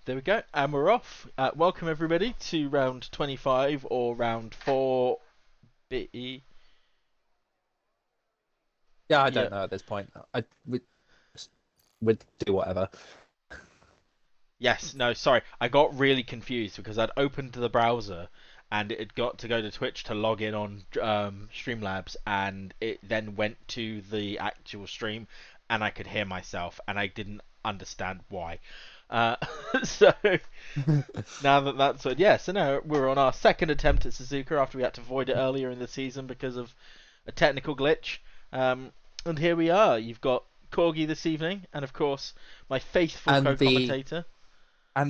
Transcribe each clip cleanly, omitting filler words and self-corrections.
There we go, and we're off. Welcome everybody to round 25 or round 4B. Yeah, I Yeah. don't know at this point. We'd do whatever. Yes, no, sorry. I got really confused because I'd opened the browser and it had got to go to Twitch to log in on Streamlabs, and it then went to the actual stream and I could hear myself and I didn't understand why. Uh, so now that's what, yeah, so now we're on our second attempt at Suzuka after we had to void it earlier in the season because of a technical glitch. And here we are. You've got Corgi this evening, and of course my faithful And co-commentator.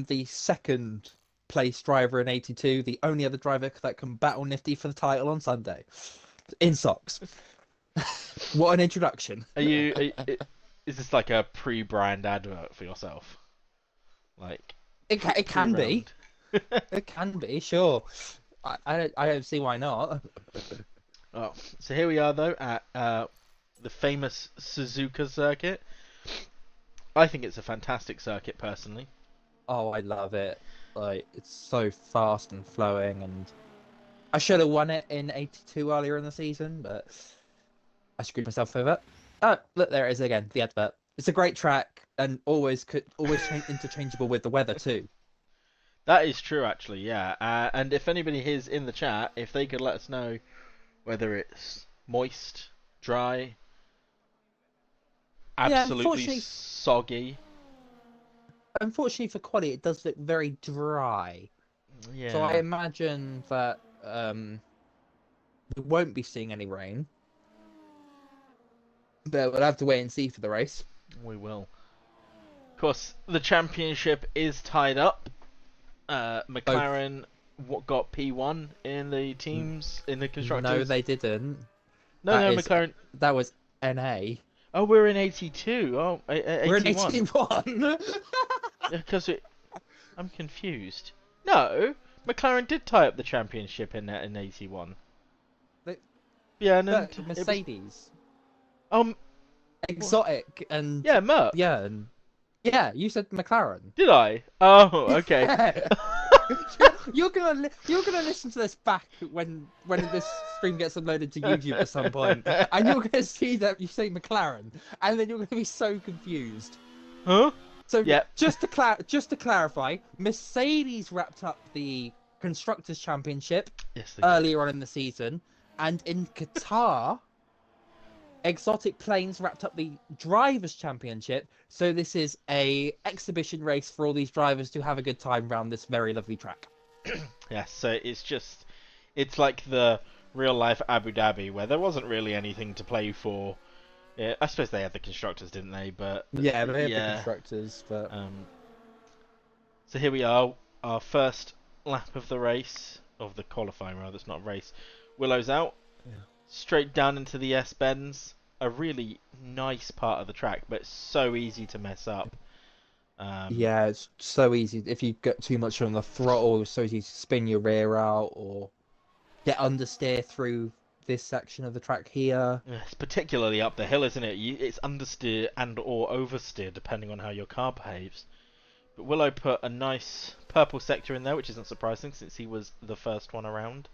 the second place driver in 82, the only other driver that can battle Nifty for the title on Sunday. In socks. What an introduction. Is this like a pre-brand advert for yourself? Like It can be. pre-round? It can be, sure. I don't see why not. Oh, so here we are though at the famous Suzuka circuit. I think it's a fantastic circuit personally. Oh, I love it. Like, it's so fast and flowing, and I should have won it in 82 earlier in the season, but I screwed myself over. Oh, look, there it is again, the advert. It's a great track, and always interchangeable with the weather too. That is true, actually, yeah. And if anybody is in the chat, if they could let us know whether it's moist, dry, Yeah, absolutely soggy. unfortunately for quali, it does look very dry. Yeah. So I imagine that we won't be seeing any rain. But we'll have to wait and see for the race. We will. Of course, the championship is tied up. McLaren got P1 in the teams, in the constructors. No, they didn't. No, McLaren. That was NA. Oh, we're in 82. Oh, 81. We're in 81. Because I'm confused. No, McLaren did tie up the championship in 81. Yeah, and then Mercedes. Was, Exotic and yeah, Merc. Yeah, you said McLaren. Did I? Oh, okay. Yeah. You're gonna listen to this back when this stream gets uploaded to YouTube at some point, and you're gonna see that you say McLaren, and then you're gonna be so confused. Huh? So yeah. just to clarify, Mercedes wrapped up the Constructors' Championship earlier on in the season, and in Qatar, Exotic Planes wrapped up the Drivers' Championship. So this is a exhibition race for all these drivers to have a good time around this very lovely track. Yeah, so it's like the real life Abu Dhabi where there wasn't really anything to play for. Yeah, I suppose they had the constructors, didn't they? But yeah, they had the constructors. But so here we are, our first lap of the race, of the qualifying rather. It's not a race. Willow's out, straight down into the S-bends. A really nice part of the track, but it's so easy to mess up. Yeah, it's so easy. If you get too much on the throttle, it's so easy to spin your rear out or get understeer through this section of the track here. It's particularly up the hill, isn't it? It's understeer and or oversteer depending on how your car behaves. But Willow put a nice purple sector in there, which isn't surprising since he was the first one around.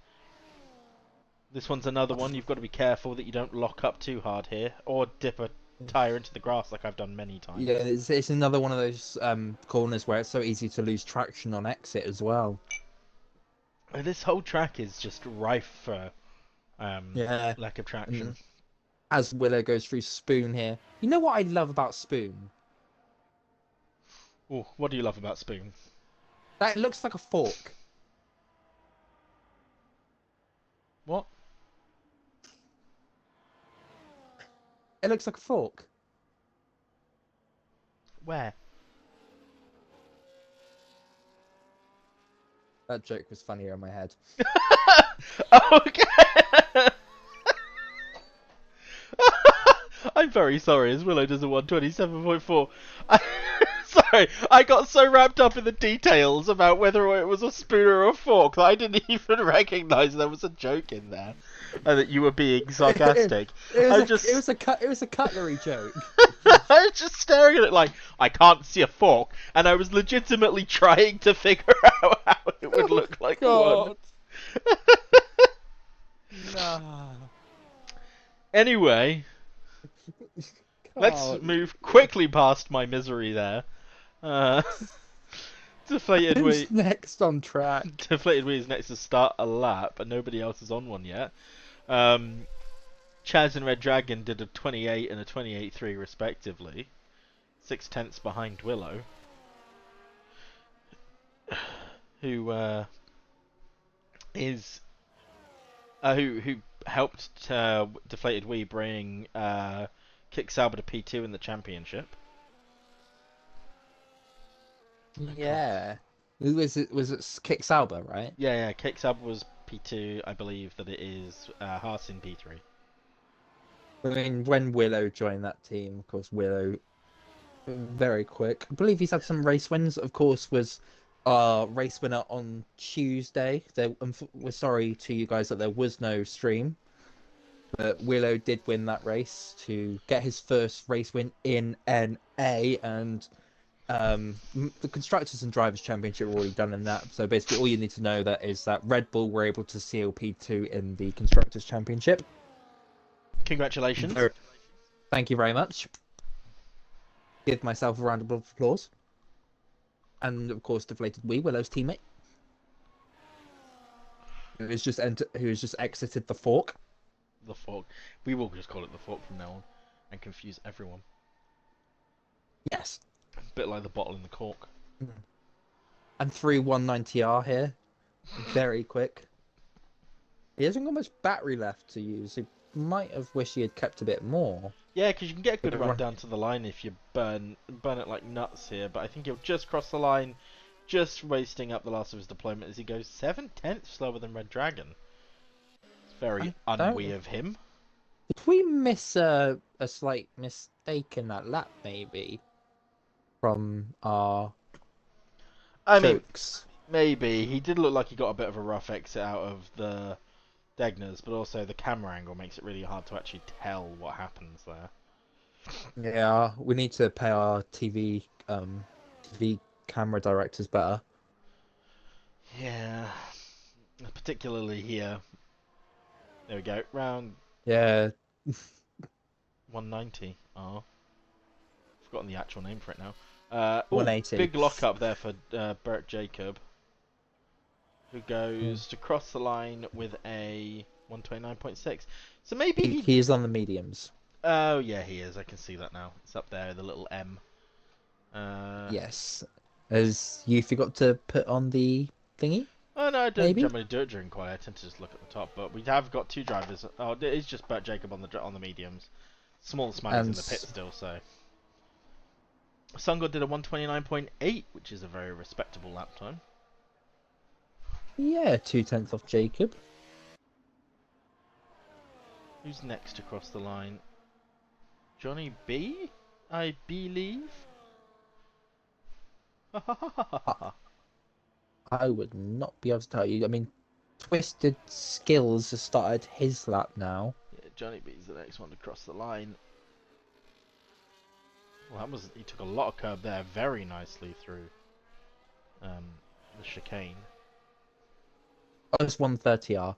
This one's another one. You've got to be careful that you don't lock up too hard here or dip a tyre into the grass like I've done many times. Yeah, it's another one of those corners where it's so easy to lose traction on exit as well. This whole track is just rife for lack of traction. As Willow goes through Spoon here. You know what I love about Spoon? Oh, what do you love about Spoon? That looks like a fork. What? It looks like a fork. Where? That joke was funnier in my head. Okay. I'm very sorry, as Willow does a 127.4. Sorry, Sorry, I got so wrapped up in the details about whether it was a spoon or a fork that I didn't even recognise there was a joke in there, and that you were being sarcastic. It was a cutlery joke. I was just staring at it like, I can't see a fork, and I was legitimately trying to figure out how it would look like one. Nah. Anyway, let's move quickly past my misery there. Deflated Who's Wee. next on track? Deflated Wee is next to start a lap, but nobody else is on one yet. Chaz and Red Dragon did a 28 and a 28.3 respectively. 6/10 behind Willow, who helped Deflated Wee bring Kick Sauber to P2 in the championship. Yeah. Was it Kick Sauber, right? Yeah, Kick Sauber was P2. I believe that it is Haas in P3. I mean, when Willow joined that team, of course, Willow, very quick. I believe he's had some race wins. Of course, was race winner on Tuesday. We're sorry to you guys that there was no stream, but Willow did win that race to get his first race win in NA, and the Constructors and Drivers Championship were already done in that. So basically, all you need to know is that Red Bull were able to seal P2 in the Constructors Championship. Congratulations. Thank you very much. Give myself a round of applause. And of course, Deflated Wee, Willow's teammate, who has just exited the fork. The fork. We will just call it the fork from now on, and confuse everyone. Yes. A bit like the bottle and the cork. And through 190R here, very quick. He hasn't got much battery left to use. He might have wished he had kept a bit more. Yeah, because you can get a good run down to the line if you burn it like nuts here, but I think he'll just cross the line, just wasting up the last of his deployment as he goes 7/10 slower than Red Dragon. It's very unwee of him. Did we miss a slight mistake in that lap, maybe? From our jokes? Maybe. He did look like he got a bit of a rough exit out of the Degners, but also the camera angle makes it really hard to actually tell what happens there. Yeah, we need to pay our TV camera directors better. Yeah, particularly here. There we go, round. Yeah. 190. Oh, forgotten the actual name for it now. 180. Big lock up there for Bert Jacob, who goes to cross the line with a 129.6. So maybe he's on the mediums. Oh yeah, he is. I can see that now. It's up there, the little M. Yes. As you forgot to put on the thingy? Oh no, I don't generally do it during quali. I tend to just look at the top. But we have got two drivers. Oh, it's just Bert Jacob on the mediums. Small Smiley's in the pit still, so. Sungod did a 129.8, which is a very respectable lap time. Yeah, 2/10 off Jacob. Who's next to cross the line? Johnny B, I believe. I would not be able to tell you. I mean, Twisted Skills has started his lap now. Yeah, Johnny B's the next one to cross the line. Well, he took a lot of curb there, very nicely through the chicane. Oh, it's 130R.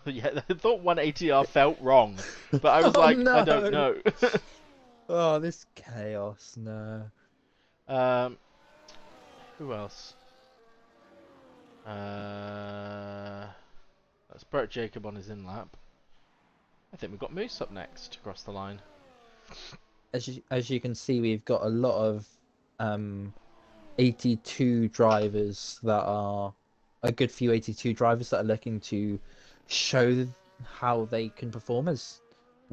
Yeah, I thought 180R felt wrong, but I was like, no. I don't know. Oh, this chaos, no. Who else? That's Bert Jacob on his in-lap. I think we've got Moose up next to cross the line. As you can see, we've got a lot of 82 drivers that are a good few 82 drivers that are looking to show how they can perform. As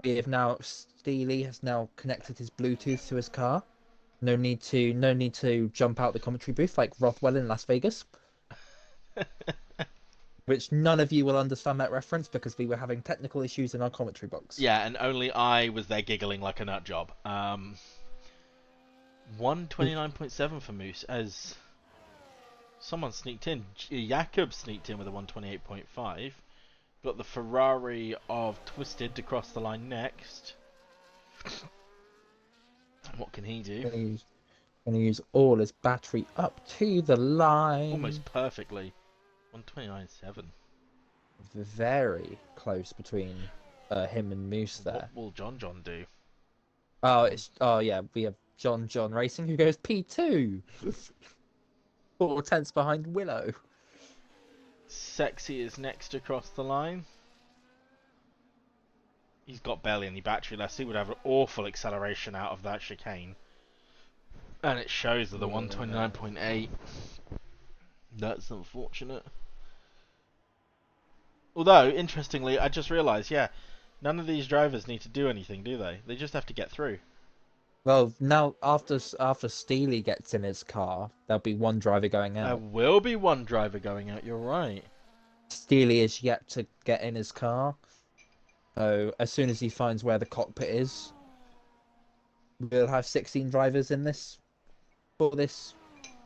we have now, Steely has now connected his Bluetooth to his car. No need to jump out the commentary booth like Rothwell in Las Vegas. Which none of you will understand that reference because we were having technical issues in our commentary box. Yeah, and only I was there giggling like a nut job. 129.7 for Moose as someone sneaked in. Jakob sneaked in with a 128.5. Got the Ferrari of Twisted to cross the line next. What can he do? Gonna use all his battery up to the line. Almost perfectly. 129.7. Very close between him and Moose there. What will JohnJohn do? Oh yeah, we have JohnJohn Racing who goes P2. 4 tenths behind Willow. Sexy is next across the line. He's got barely any battery left. He would have an awful acceleration out of that chicane. And it shows with the 129.8. That's unfortunate. Although, interestingly, I just realised, yeah, none of these drivers need to do anything, do they? They just have to get through. Well, now after Steely gets in his car, there'll be one driver going out. There will be one driver going out. You're right. Steely is yet to get in his car. So as soon as he finds where the cockpit is, we'll have 16 drivers in this. For this,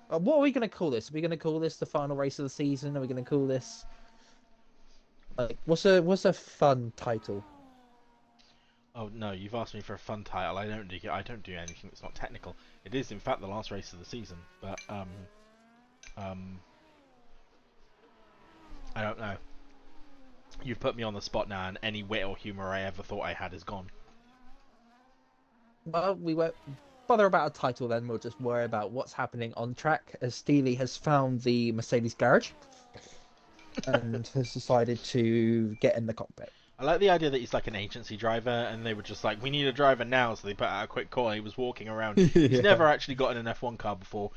what are we going to call this? Are we going to call this the final race of the season? Are we going to call this like what's a fun title? Oh no, you've asked me for a fun title. I don't do anything that's not technical. It is in fact the last race of the season, but I don't know. You've put me on the spot now, and any wit or humour I ever thought I had is gone. Well, we won't bother about a title then. We'll just worry about what's happening on track as Steely has found the Mercedes garage and has decided to get in the cockpit. I like the idea that he's like an agency driver, and they were just like, we need a driver now, so they put out a quick call, and he was walking around. He's never actually got in an F1 car before.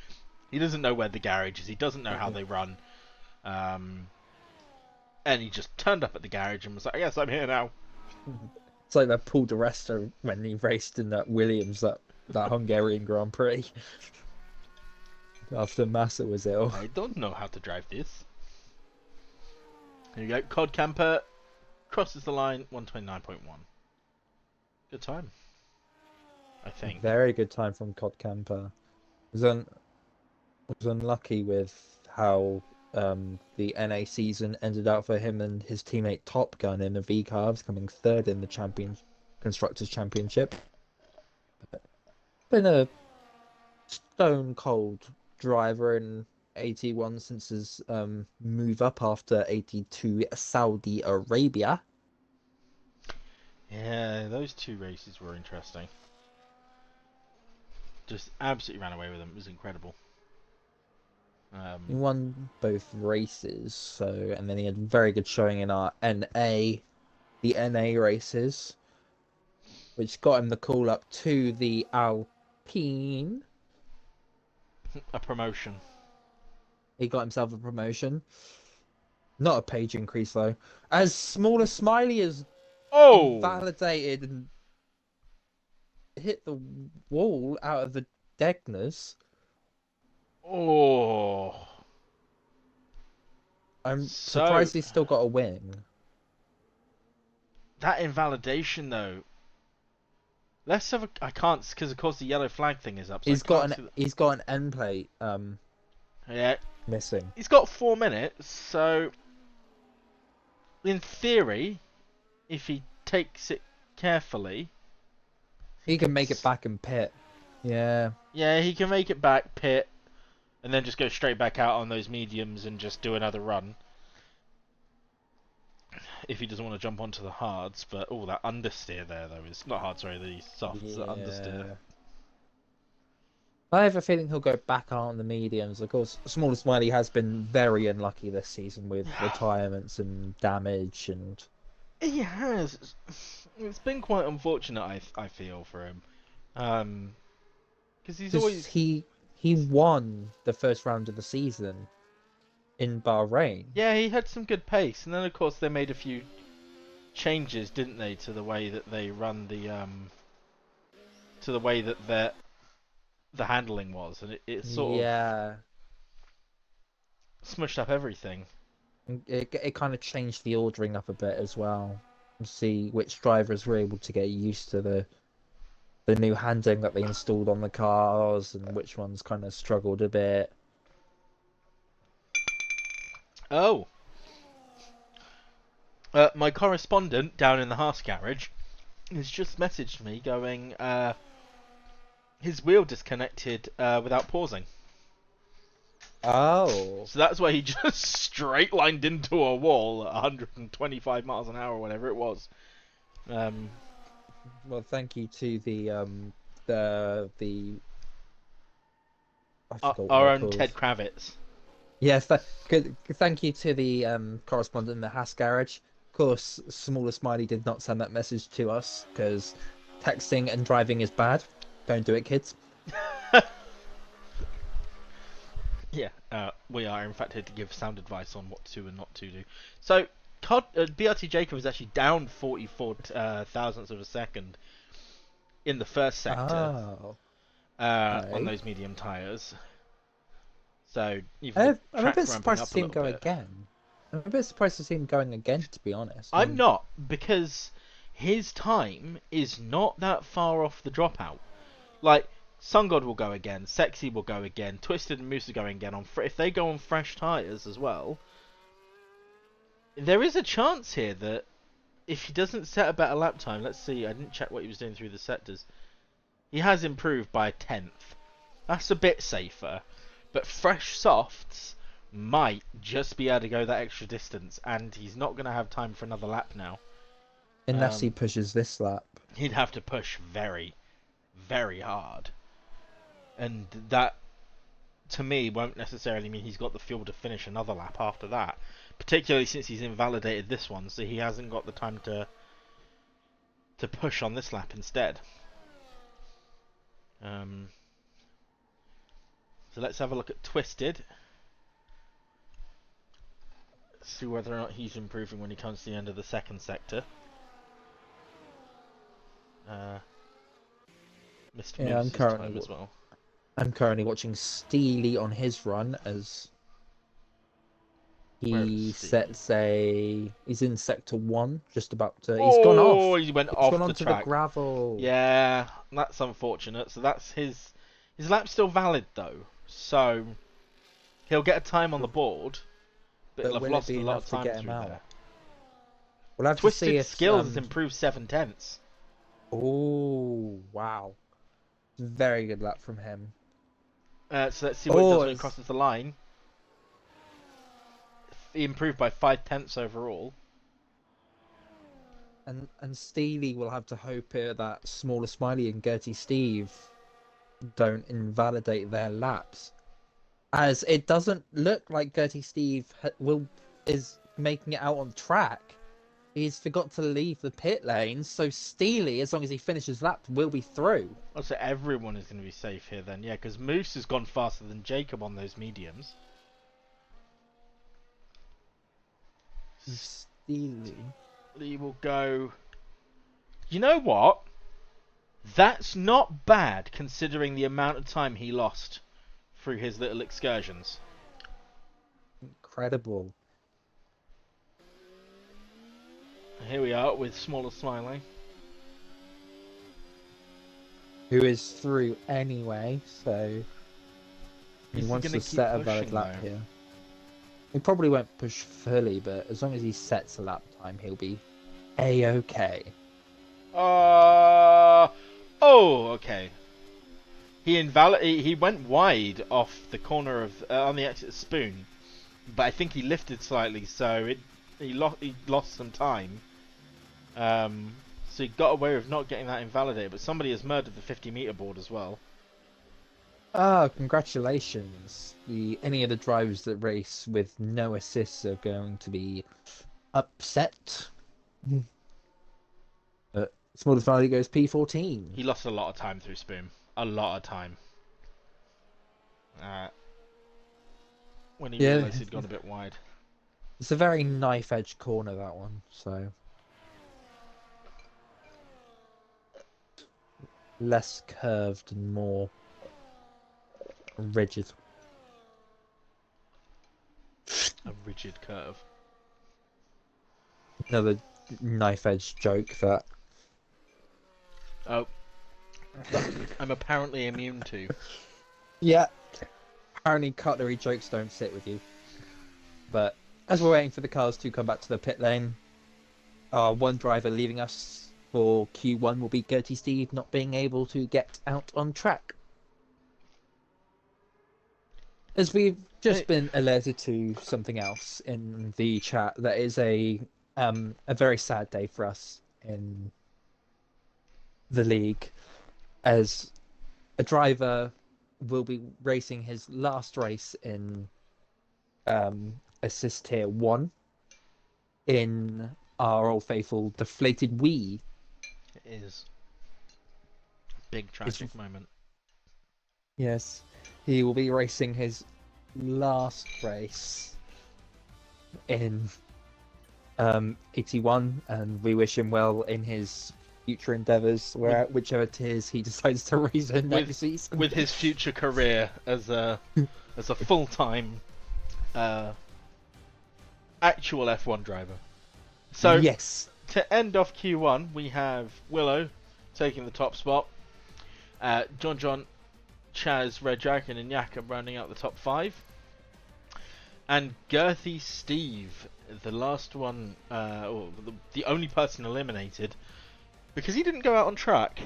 He doesn't know where the garage is. He doesn't know how they run. And he just turned up at the garage and was like, yes, I'm here now. It's like that Paul di Resta when he raced in that Williams, that Hungarian Grand Prix. After Massa was ill. I don't know how to drive this. Here you go. Codcamper crosses the line, 129.1. Good time, I think. Very good time from Codcamper. Was unlucky with how the NA season ended out for him and his teammate Top Gun in the V Carbs, coming third in the Constructors Championship. Been a stone cold driver in 81 since his move up after 82 Saudi Arabia. Yeah, those two races were interesting. Just absolutely ran away with them. It was incredible. He won both races, and then he had very good showing in our the NA races, which got him the call up to the Alpine. A promotion. He got himself a promotion. Not a page increase though. As small as Smiley is invalidated and hit the wall out of the Degners. Oh. I'm surprised he's still got a win. That invalidation though. Let's have a. I can't because of course the yellow flag thing is up. So he's got an end plate. Yeah. Missing. He's got 4 minutes, so in theory, if he takes it carefully, he can make it back and pit. Yeah. Yeah, he can make it back, pit, and then just go straight back out on those mediums and just do another run. If he doesn't want to jump onto the hards, but that understeer there though is not hard. Sorry, the softs, the understeer. I have a feeling he'll go back out on the mediums. Of course, Small Smiley has been very unlucky this season with retirements and damage, and he has. It's been quite unfortunate. I feel for him, because he's always he won the first round of the season in Bahrain. Yeah, he had some good pace, and then of course they made a few changes, didn't they, to the way that they run to the way that the handling was, and it sort of smushed up everything. It kind of changed the ordering up a bit as well, and see which drivers were able to get used to the the new handling that they installed on the cars and which ones kind of struggled a bit. Oh, my correspondent down in the Haas garage has just messaged me going, his wheel disconnected without pausing. Oh. So that's why he just straight lined into a wall at 125 miles an hour, or whatever it was. Well, thank you to the I forgot what Our they're own called. Ted Kravitz. Yes, thank you to the correspondent in the Haas garage. Of course, Smaller Smiley did not send that message to us because texting and driving is bad. Don't do it, kids. Yeah, we are in fact here to give sound advice on what to and not to do. So, BRT Jacob is actually down 44 thousandths of a second in the first sector Oh, on okay. those medium tyres. So even the I'm a bit track's ramping surprised to up a see him little go bit. again. I'm a bit surprised to see him going again, to be honest. I'm not, because his time is not that far off the dropout. Like, Sun God will go again, Sexy will go again, Twisted and Moose are going again. If they go on fresh tyres as well, there is a chance here that if he doesn't set a better lap time, let's see, I didn't check what he was doing through the sectors. He has improved by a tenth. That's a bit safer. But fresh softs might just be able to go that extra distance, and he's not going to have time for another lap now. Unless he pushes this lap. He'd have to push very, very hard. And that, to me, won't necessarily mean he's got the fuel to finish another lap after that. Particularly since he's invalidated this one, so he hasn't got the time to push on this lap instead. So let's have a look at Twisted. See whether or not he's improving when he comes to the end of the second sector. Mr. Yeah, Moose's time as well. I'm currently watching Steely on his run as he sets a. He's in sector 1, just about to. He's gone off. Oh, he went He's off gone the onto the track. gravel. Yeah, that's unfortunate. So that's his lap's still valid though. So he'll get a time on the board, but he'll have will it lost be a lot enough of to time get him through out? there. We'll have to see Twisted if skills has improved 7/10. Oh wow, very good lap from him. So let's see what he does when he crosses the line. He improved by 5/10 overall. And Steely will have to hope that Smaller Smiley and Gertie Steve don't invalidate their laps, as it doesn't look like Gertie Steve is making it out on track. He's forgot to leave the pit lane, so Steely, as long as he finishes laps, will be through. Oh, so everyone is going to be safe here then, yeah, because Moose has gone faster than Jacob on those mediums. Steely will go. You know what? That's not bad considering the amount of time he lost through his little excursions. Incredible. Here we are with Smaller Smiley, who is through anyway, so he wants to set a valid lap here. He probably won't push fully, but as long as he sets a lap time, he'll be A-okay. Okay. He went wide off the corner of on the exit Spoon, but I think he lifted slightly, so he lost some time. So he got away with not getting that invalidated, but somebody has murdered the 50-meter board as well. Congratulations. Any of the drivers that race with no assists are going to be upset. But Smallest Valley goes P14. He lost a lot of time through Spoon. A lot of time. When he realised he'd gone a bit wide. It's a very knife-edge corner, that one, so... less curved and more rigid. A rigid curve. Another knife-edge joke that... Oh. that I'm apparently immune to. Yeah. Apparently cutlery jokes don't sit with you. But as we're waiting for the cars to come back to the pit lane, our one driver leaving us for Q1 will be Gertie Steve not being able to get out on track. As we've just been alerted to something else in the chat, that is a very sad day for us in the league, as a driver will be racing his last race in assist tier 1 in our old faithful deflated Wii. It is a big tragic moment. Yes, he will be racing his last race in 81, and we wish him well in his future endeavors, whichever tiers he decides to race in next season. With his future career as a full-time actual F1 driver. So yes, to end off Q1, we have Willow taking the top spot, JohnJohn, Chaz, Red Dragon, and Jakob rounding out the top 5, and Gertie Steve, the last one, or the only person eliminated because he didn't go out on track.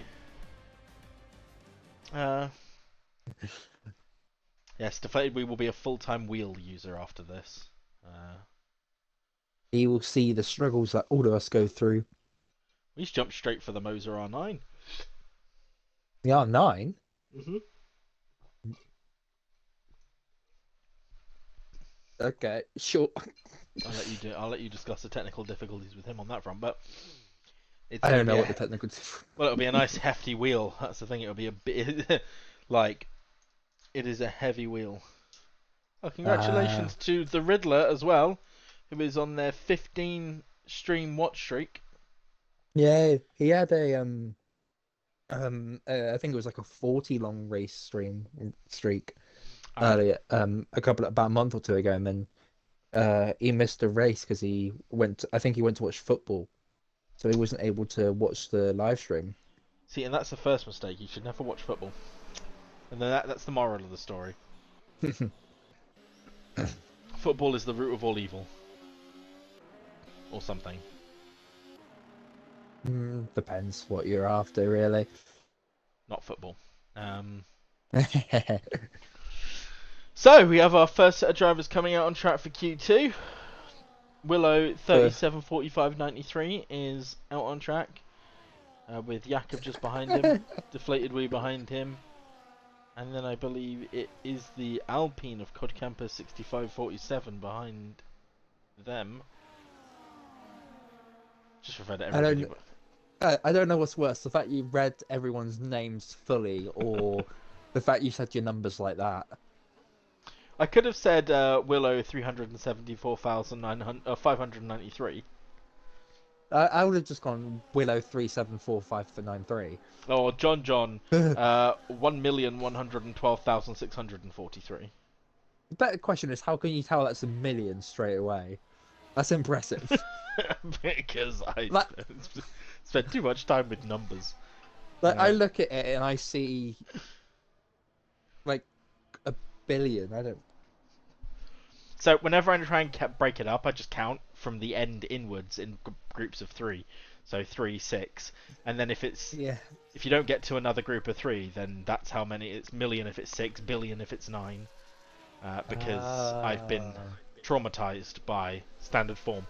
Yes, Deflated Wii will be a full-time wheel user after this. he will see the struggles that all of us go through. He's jumped straight for the Moser R9. The R9? Mm-hmm. Okay, sure. I'll let you discuss the technical difficulties with him on that front, but I don't know what the technical. Well, it'll be a nice hefty wheel. That's the thing. It'll be a bit like it is a heavy wheel. Oh, congratulations to the Riddler as well, who is on their 15 stream watch streak. Yeah, he had a I think it was like a 40 long race streak earlier, about a month or two ago, and then he missed a race because I think he went to watch football, so he wasn't able to watch the live stream. See, and that's the first mistake. You should never watch football. And then that's the moral of the story. Football is the root of all evil. Or something. Depends what you're after, really. Not football. So, we have our first set of drivers coming out on track for Q2. Willow 37.45.93 is out on track. With Jakob just behind him. Deflated Wii behind him. And then I believe it is the Alpine of Codcamper 65.47 behind them. Just refer to everybody. I don't know what's worse, the fact you read everyone's names fully, or the fact you said your numbers like that. I could have said Willow 374,593. I would have just gone Willow 374593. Or JohnJohn 1,112,643. The better question is, how can you tell that's a million straight away? That's impressive. Because I spent too much time with numbers. I look at it and I see like a billion. I don't. So whenever I try and break it up, I just count from the end inwards in groups of 3. So 3, 6, and then if you don't get to another group of 3, then that's how many. It's million if it's 6, billion if it's 9. Because I've been traumatized by standard form.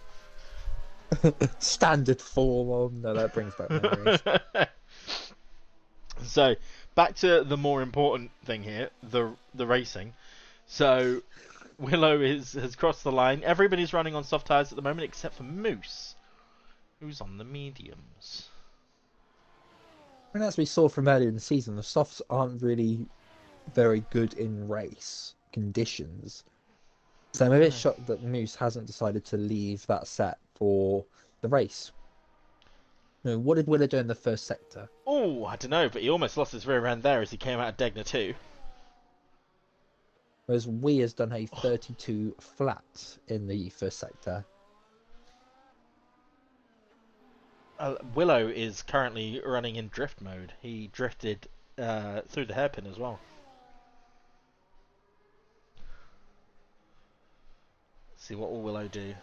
Standard form. Oh, no, that brings back memories. So back to the more important thing here, the racing. So Willow has crossed the line. Everybody's running on soft tyres at the moment except for Moose, who's on the mediums. And as we saw from earlier in the season, the softs aren't really very good in race conditions. So I'm a bit shocked that Moose hasn't decided to leave that set for the race. What did Willow do in the first sector? Oh, I don't know, but he almost lost his rear end there as he came out of Degner 2. Whereas Wii has done a 32 flat in the first sector. Willow is currently running in drift mode. He drifted through the hairpin as well. Let's see what will Willow do.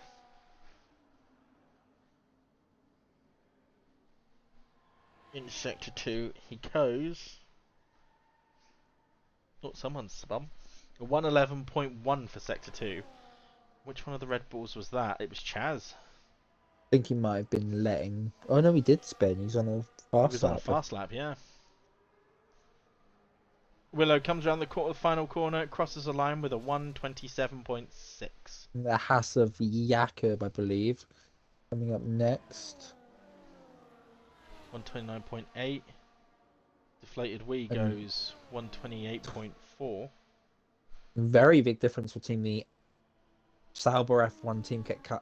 In sector 2, he goes. Oh, someone's spun. 111.1 for sector 2. Which one of the Red Bulls was that? It was Chaz. I think he might have been letting. Oh no, he did spin. He's on a fast lap. He was on a fast lap, yeah. Willow comes around the final corner, crosses the line with a 127.6. The Haas of Jakob, I believe. Coming up next. 129.8. Deflated Wee goes 128.4. Very big difference between the Sauber F1 Team Kit Kat.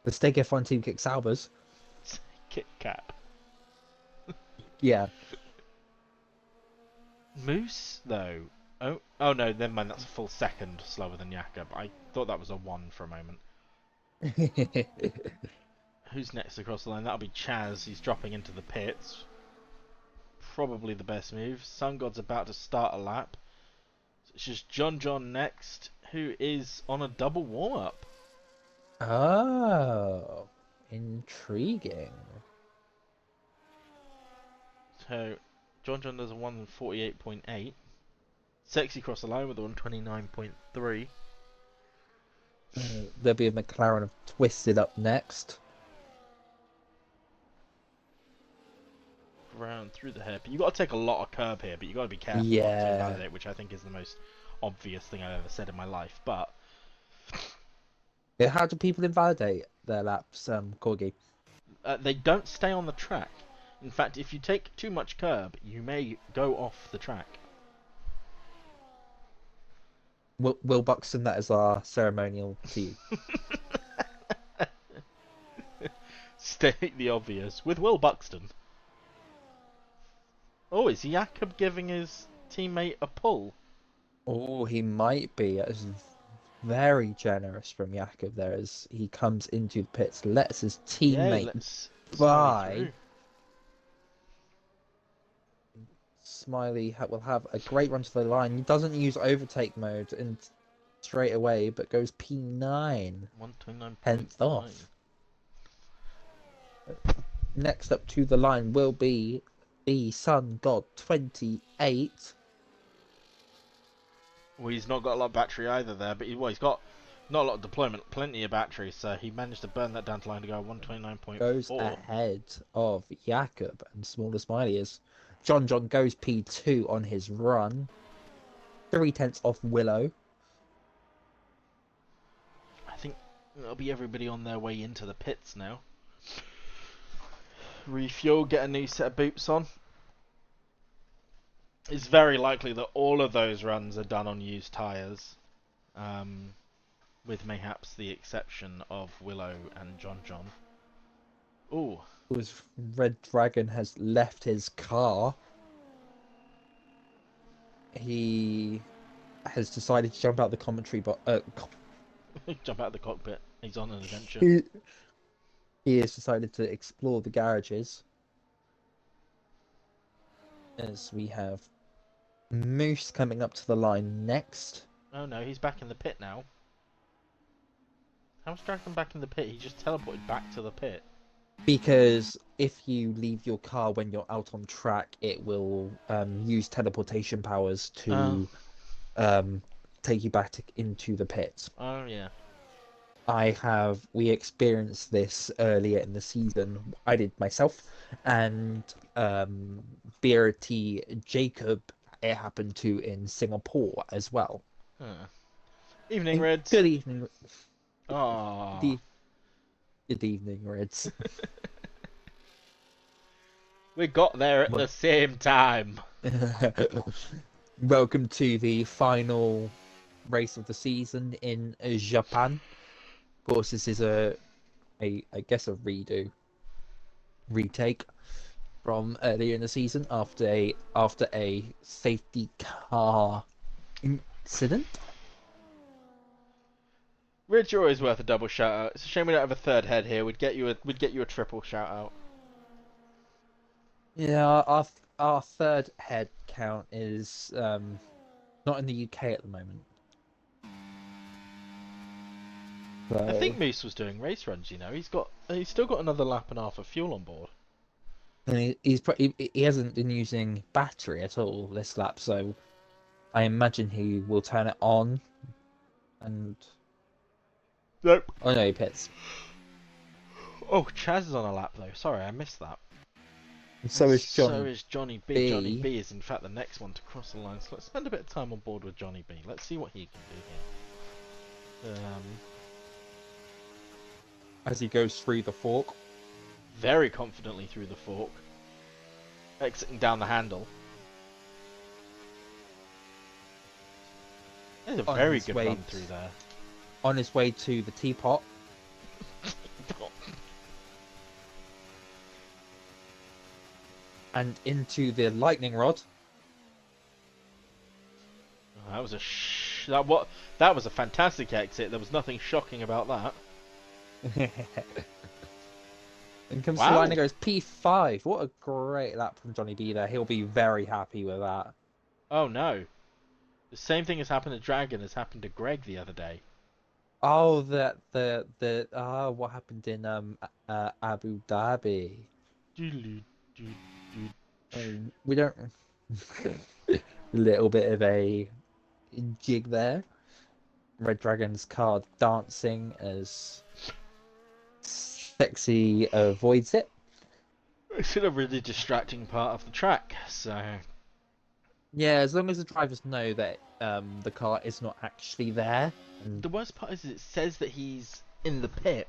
The Steg F1 Team Kit Saubers. Kit Kat. Yeah. Moose, though. Oh no, never mind. That's a full second slower than Jakob. I thought that was a 1 for a moment. Who's next across the line? That'll be Chaz. He's dropping into the pits. Probably the best move. Sun God's about to start a lap. So it's just JohnJohn next, who is on a double warm-up. Oh, intriguing. So, JohnJohn does a 148.8. Sexy across the line with a 129.3. There'll be a McLaren of Twisted up next. Round through the hairpin. You've got to take a lot of curb here, but you've got to be careful not to invalidate, which I think is the most obvious thing I've ever said in my life. But Yeah, how do people invalidate their laps, Corgi? they don't stay on the track. In fact, if you take too much curb, you may go off the track. Will Buxton, that is our ceremonial to you. State the obvious. With Will Buxton. Oh, is Jakob giving his teammate a pull? Oh, he might be. That is very generous from Jakob there as he comes into the pits, lets his teammate by. Smiley will have a great run to the line. He doesn't use overtake mode and straight away, but goes P9. 129 off. Next up to the line will be the Sun God 28. Well, he's not got a lot of battery either there, but he's got not a lot of deployment, plenty of battery, so he managed to burn that down to line to go 129.4. Goes ahead of Jakob, and smaller Smiley is. JohnJohn goes P2 on his run. 0.3 off Willow. I think that'll be everybody on their way into the pits now. Refuel, get a new set of boots on. It's very likely that all of those runs are done on used tyres, with mayhaps the exception of Willow and JohnJohn. Ooh. Red Dragon has left his car. He has decided to jump out the commentary, but jump out of the cockpit. He's on an adventure. He has decided to explore the garages. As we have Moose coming up to the line next. Oh no, he's back in the pit now. How's Dragon back in the pit? He just teleported back to the pit. Because if you leave your car when you're out on track, it will use teleportation powers to take you back into the pit. Oh yeah. We experienced this earlier in the season. I did myself, and BRT Jacob, it happened to in Singapore as well. Evening, Reds. Good evening. Oh. Good evening, Reds. We got there at the same time. Welcome to the final race of the season in Japan. Of course, this is I guess a retake from earlier in the season after a safety car incident. Rich, you're always worth a double shout out. It's a shame we don't have a third head here. We'd get you a triple shout out. Yeah, our third head count is not in the UK at the moment. So... I think Moose was doing race runs. You know, he's still got another lap and a half of fuel on board. And he hasn't been using battery at all this lap, so I imagine he will turn it on. And nope. Oh no, he pits. Oh, Chaz is on a lap though. Sorry, I missed that. So is Johnny. So is Johnny B. Johnny B is in fact the next one to cross the line. So let's spend a bit of time on board with Johnny B. Let's see what he can do here. As he goes through the fork. Very confidently through the fork. Exiting down the handle. There's a very good run through there. On his way to the teapot. And into the lightning rod. Oh, that was that was a fantastic exit. There was nothing shocking about that. And comes to the line and goes P5. What a great lap from Johnny B there. He'll be very happy with that. Oh no. The same thing has happened to Dragon as happened to Greg the other day. Oh, what happened in Abu Dhabi? We don't. A little bit of a jig there. Red Dragon's car dancing as Sexy avoids it. It's in a really distracting part of the track, so... Yeah, as long as the drivers know that the car is not actually there. And... The worst part is it says that he's in the pit.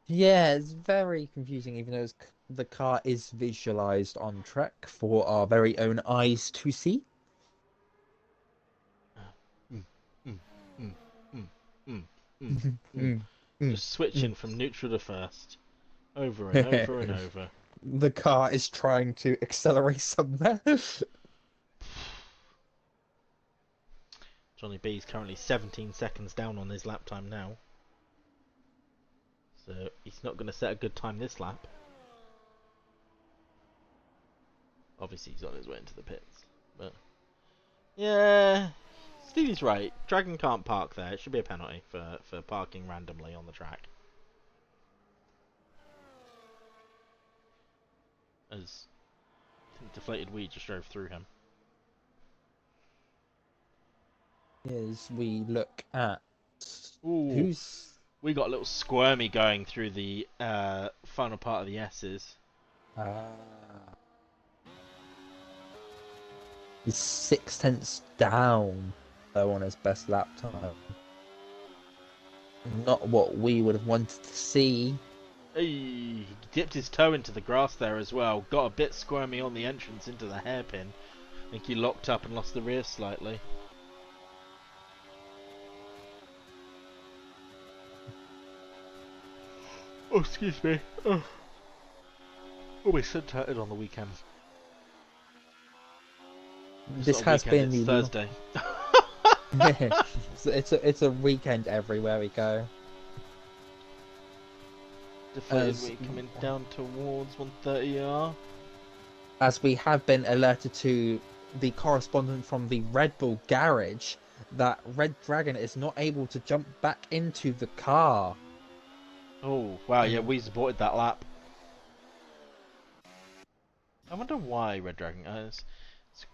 Yeah, it's very confusing, even though the car is visualized on track for our very own eyes to see. Just switching from neutral to first. Over and over and over. The car is trying to accelerate somewhere. Johnny B is currently 17 seconds down on his lap time now. So he's not going to set a good time this lap. Obviously he's on his way into the pits. But yeah, Stevie's right. Dragon can't park there. It should be a penalty for parking randomly on the track. As I think Deflated Weed just drove through him. As we look at we got a little squirmy going through the final part of the S's. He's 6/10 down though on his best lap time. Not what we would have wanted to see. Hey, he dipped his toe into the grass there as well. Got a bit squirmy on the entrance into the hairpin. I think he locked up and lost the rear slightly. Oh, excuse me. Oh, we so tired on the weekend. This has been the Thursday. it's a weekend everywhere we go. Deflated Weed coming down towards 130R. As we have been alerted to the correspondent from the Red Bull garage that Red Dragon is not able to jump back into the car. Oh, wow, yeah, we supported that lap. I wonder why Red Dragon... it's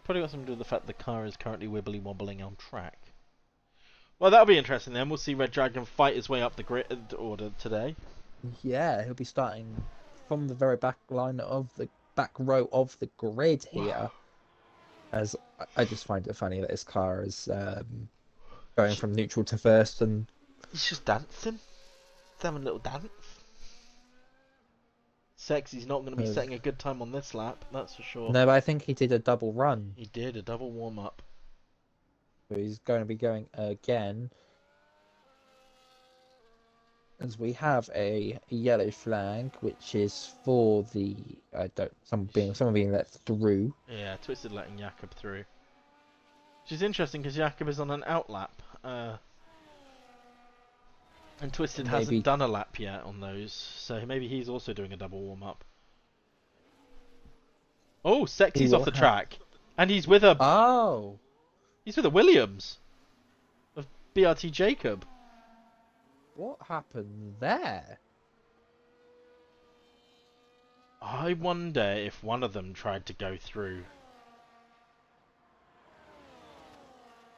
probably got something to do with the fact the car is currently wibbly wobbling on track. Well, that'll be interesting then. We'll see Red Dragon fight his way up the grid order today. Yeah, he'll be starting from the very back line of the back row of the grid here. As I just find it funny that his car is going from neutral to first, and he's just dancing. He's having a little dance. Sexy's not going to be setting a good time on this lap, that's for sure. No, but I think he did a double run. He did a double warm up. So he's going to be going again. As we have a yellow flag, which is for the someone being let through. Yeah, Twisted letting Jakob through. Which is interesting because Jakob is on an outlap. And Twisted hasn't done a lap yet on those, so maybe he's also doing a double warm-up. Oh, Sexy's off the track. And he's with a... Oh! He's with a Williams. Of BRT Jacob. What happened there? I wonder if one of them tried to go through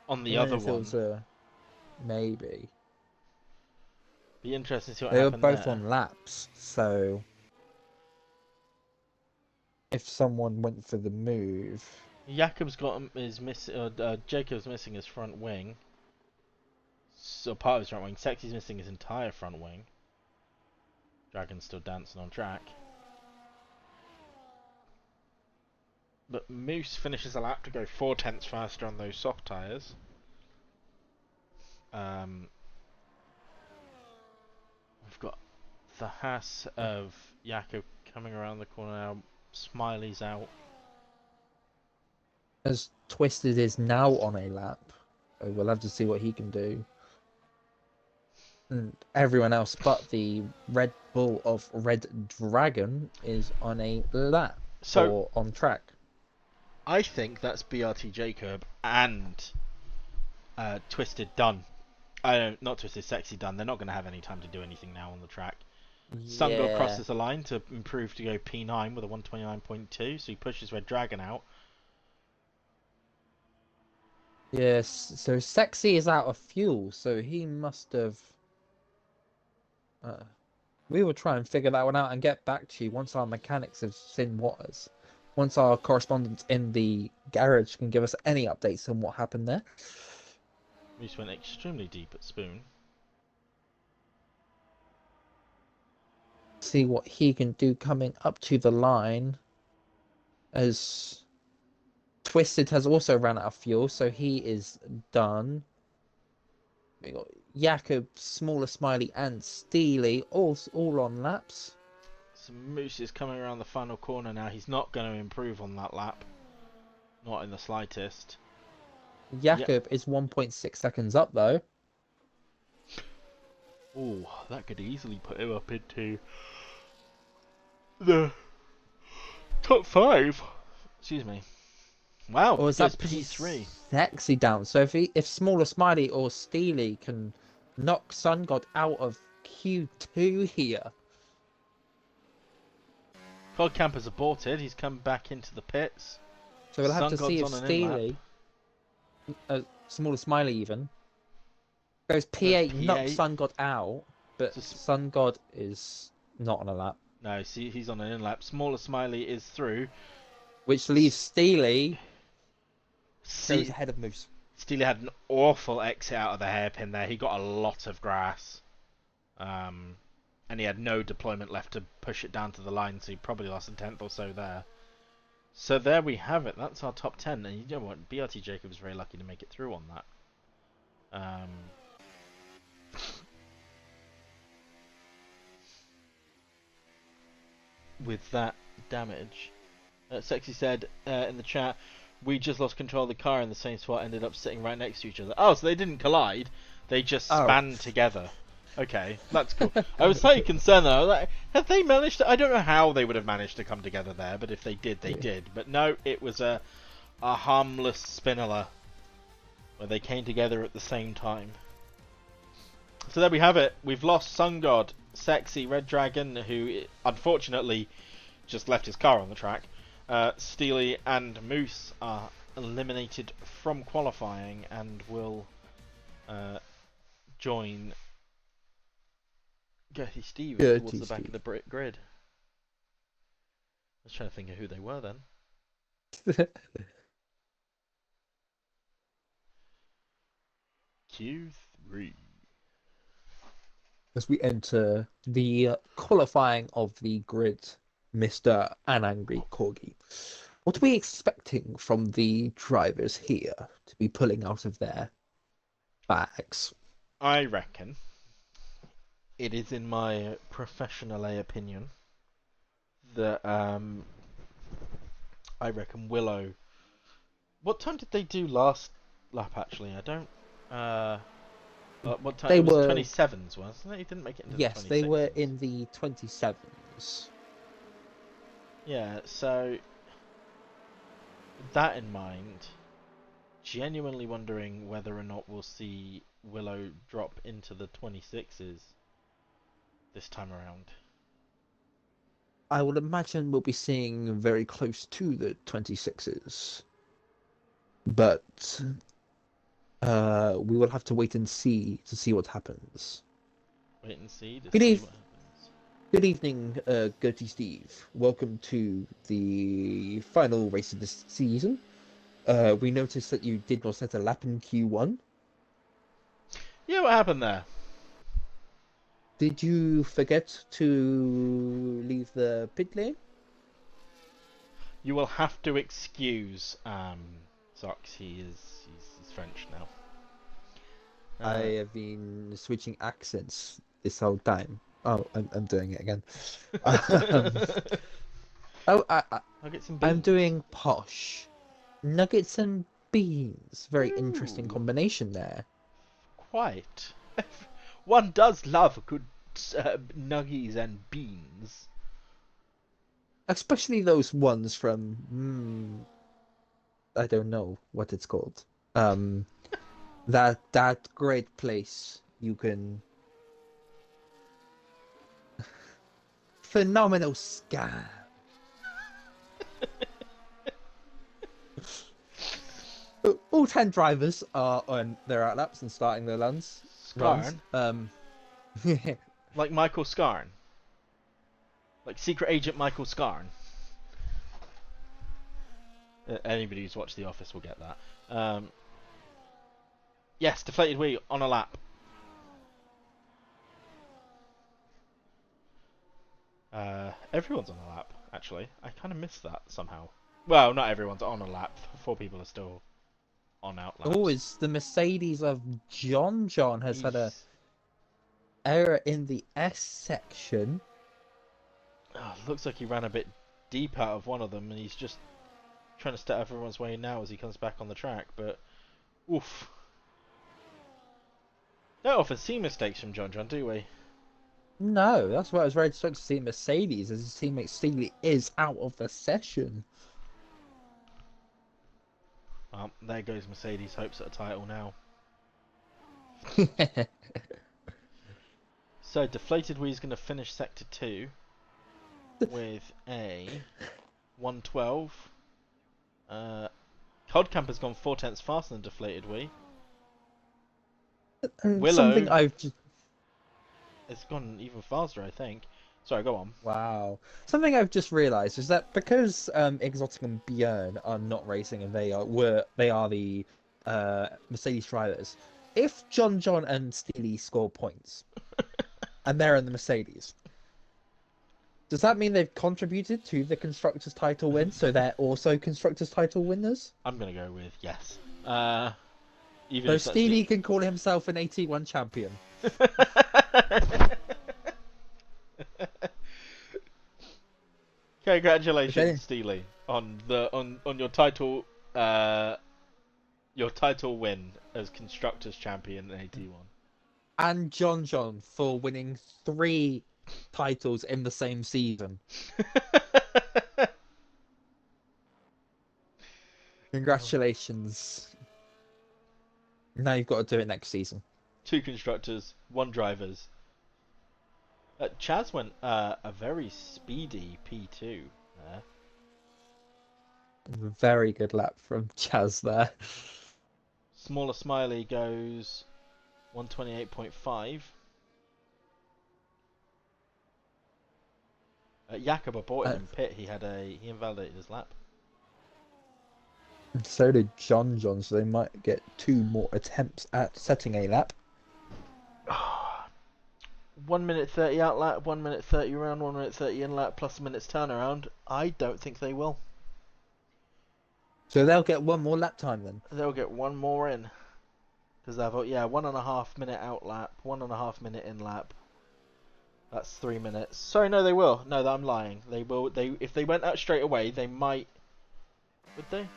on the other one. Maybe. Be interesting to see what happened. happened They were both there. on laps, so if someone went for the move, Jacob's Jacob's missing his front wing. So part of his front wing. Sexy's missing his entire front wing. Dragon's still dancing on track. But Moose finishes a lap to go 4/10 faster on those soft tyres. We've got the Haas of Jakob coming around the corner now. Smiley's out. as Twisted is now on a lap, so we'll have to see what he can do. And everyone else but the Red Bull of Red Dragon is on a lap or on track. I think that's BRT Jacob and Twisted done. Not Twisted, Sexy done. They're not going to have any time to do anything now on the track. Yeah. Sungod crosses the line to improve to go P9 with a 129.2, so he pushes Red Dragon out. Yes, so Sexy is out of fuel, so he must have... we will try and figure that one out and get back to you once our mechanics have seen waters. Once our correspondent in the garage can give us any updates on what happened there. We just went extremely deep at Spoon. See what he can do coming up to the line, as Twisted has also ran out of fuel, so he is done. We got Jakob, Smaller Smiley, and Steely all on laps. So Moose is coming around the final corner now. He's not going to improve on that lap. Not in the slightest. Jakob is 1.6 seconds up, though. Oh, that could easily put him up into the top 5. Excuse me. Wow, or is that P3? Sexy down. So if Smaller Smiley or Steely can knock Sun God out of Q2 here. Codcamper's aborted. He's come back into the pits. So we'll have to see if Steely, Smaller Smiley even, goes P8, knocks Sun God out, but Sun God is not on a lap. No, see, he's on an in-lap. Smaller Smiley is through. Which leaves Steely goes ahead of Moose. Steely had an awful exit out of the hairpin there. He got a lot of grass. And he had no deployment left to push it down to the line, so he probably lost a tenth or so there. So there we have it. That's our top 10. And you know what? BRT Jacob was very lucky to make it through on that. With that damage. Sexy said in the chat, we just lost control of the car in the same spot, ended up sitting right next to each other. Oh, so they didn't collide. They just span together. Okay, that's cool. I was slightly concerned though. I was like, have they managed to... I don't know how they would have managed to come together there, but if they did, they did. But no, it was a harmless spinella where they came together at the same time. So there we have it. We've lost Sun God, Sexy, Red Dragon, who unfortunately just left his car on the track. Steely and Moose are eliminated from qualifying and will join Gertie Stevens towards the back of the grid. I was trying to think of who they were then. Q3. As we enter the qualifying of the grid, Mr. Angry Corgi, what are we expecting from the drivers here to be pulling out of their bags? I reckon it is in my professional opinion that I reckon Willow... What time did they do last lap actually? I don't... What time? They It was were 27s, wasn't it? He didn't make it into yes, the 26s. they were in the 27s. Yeah, so with that in mind, genuinely wondering whether or not we'll see Willow drop into the 26s this time around. I would imagine we'll be seeing very close to the 26s, but we will have to wait and see to see what happens. Wait and see to Good see eve- what happens. Good evening, Gertie Steve. Welcome to the final race of this season. We noticed that you did not set a lap in Q1. Yeah, what happened there? Did you forget to leave the pit lane? You will have to excuse Socks. He's French now. I have been switching accents this whole time. Oh, I'm doing it again. Oh, I'll get some beans. I'm doing posh. Nuggets and beans. Very interesting Ooh. combination there. Quite. One does love good nuggies and beans. Especially those ones from I don't know what it's called. That great place you can phenomenal scam. All 10 drivers are on their outlaps and starting their runs. Scarn? Like Michael Scarn? Like Secret Agent Michael Scarn? Anybody who's watched The Office will get that. Yes, deflated wheel on a lap. Everyone's on a lap, actually. I kind of missed that somehow. Well, not everyone's on a lap. 4 people are still on out laps. Oh, it's the Mercedes of JohnJohn has had a He's- error in the S section. Looks like he ran a bit deep out of one of them, and he's just trying to stay out of everyone's way now as he comes back on the track. But oof, don't often see mistakes from JohnJohn, do we? No, that's why I was very stoked to see Mercedes as his teammate Steely is out of the session. Well, there goes Mercedes' hopes at a title now. So deflated wheel's going to finish sector 2 with a 112. Codcamper's gone 4/10 faster than deflated wheel. Willow Something I've just It's gone even faster, I think. Sorry, go on. wow. Something I've just realised is that because Exotic and Björn are not racing and they are the Mercedes drivers. If JohnJohn and Steely score points and they're in the Mercedes, does that mean they've contributed to the constructors' title win? So they're also constructors' title winners. I'm gonna go with yes. Even So if that's Steely can call himself an 81 champion. Congratulations, Okay. Steely, on your title win as constructors champion in 81. And JohnJohn for winning 3 titles in the same season. Congratulations. Now you've got to do it next season. 2 constructors, 1 drivers. Chaz went a very speedy P2 there. Very good lap from Chaz there. Smaller Smiley goes 128.5. Jakob aborted in pit. He invalidated his lap. So did JohnJohn, so they might get 2 more attempts at setting a lap. 1 minute 30 out lap, 1 minute 30 around, 1 minute 30 in lap, plus a minute's turnaround. I don't think they will. So they'll get 1 more lap time then. They'll get 1 more in. Because they've 1.5 minute out lap, 1.5 minute in lap. That's 3 minutes. Sorry, no, they will. No, I'm lying. They will. If they went out straight away, they might. Would they?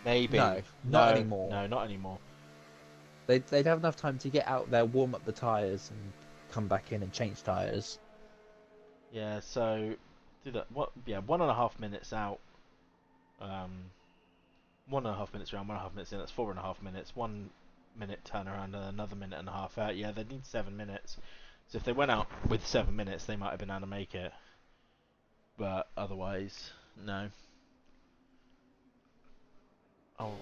Maybe. No, not anymore. No, not anymore. They'd have enough time to get out there, warm up the tyres, and come back in and change tyres. Yeah, so do that. What? Yeah, 1.5 minutes out. 1.5 minutes around, 1.5 minutes in. That's 4.5 minutes. 1 minute turnaround and another minute and a half out. Yeah, they need 7 minutes. So if they went out with 7 minutes, they might have been able to make it. But otherwise, no. Oh.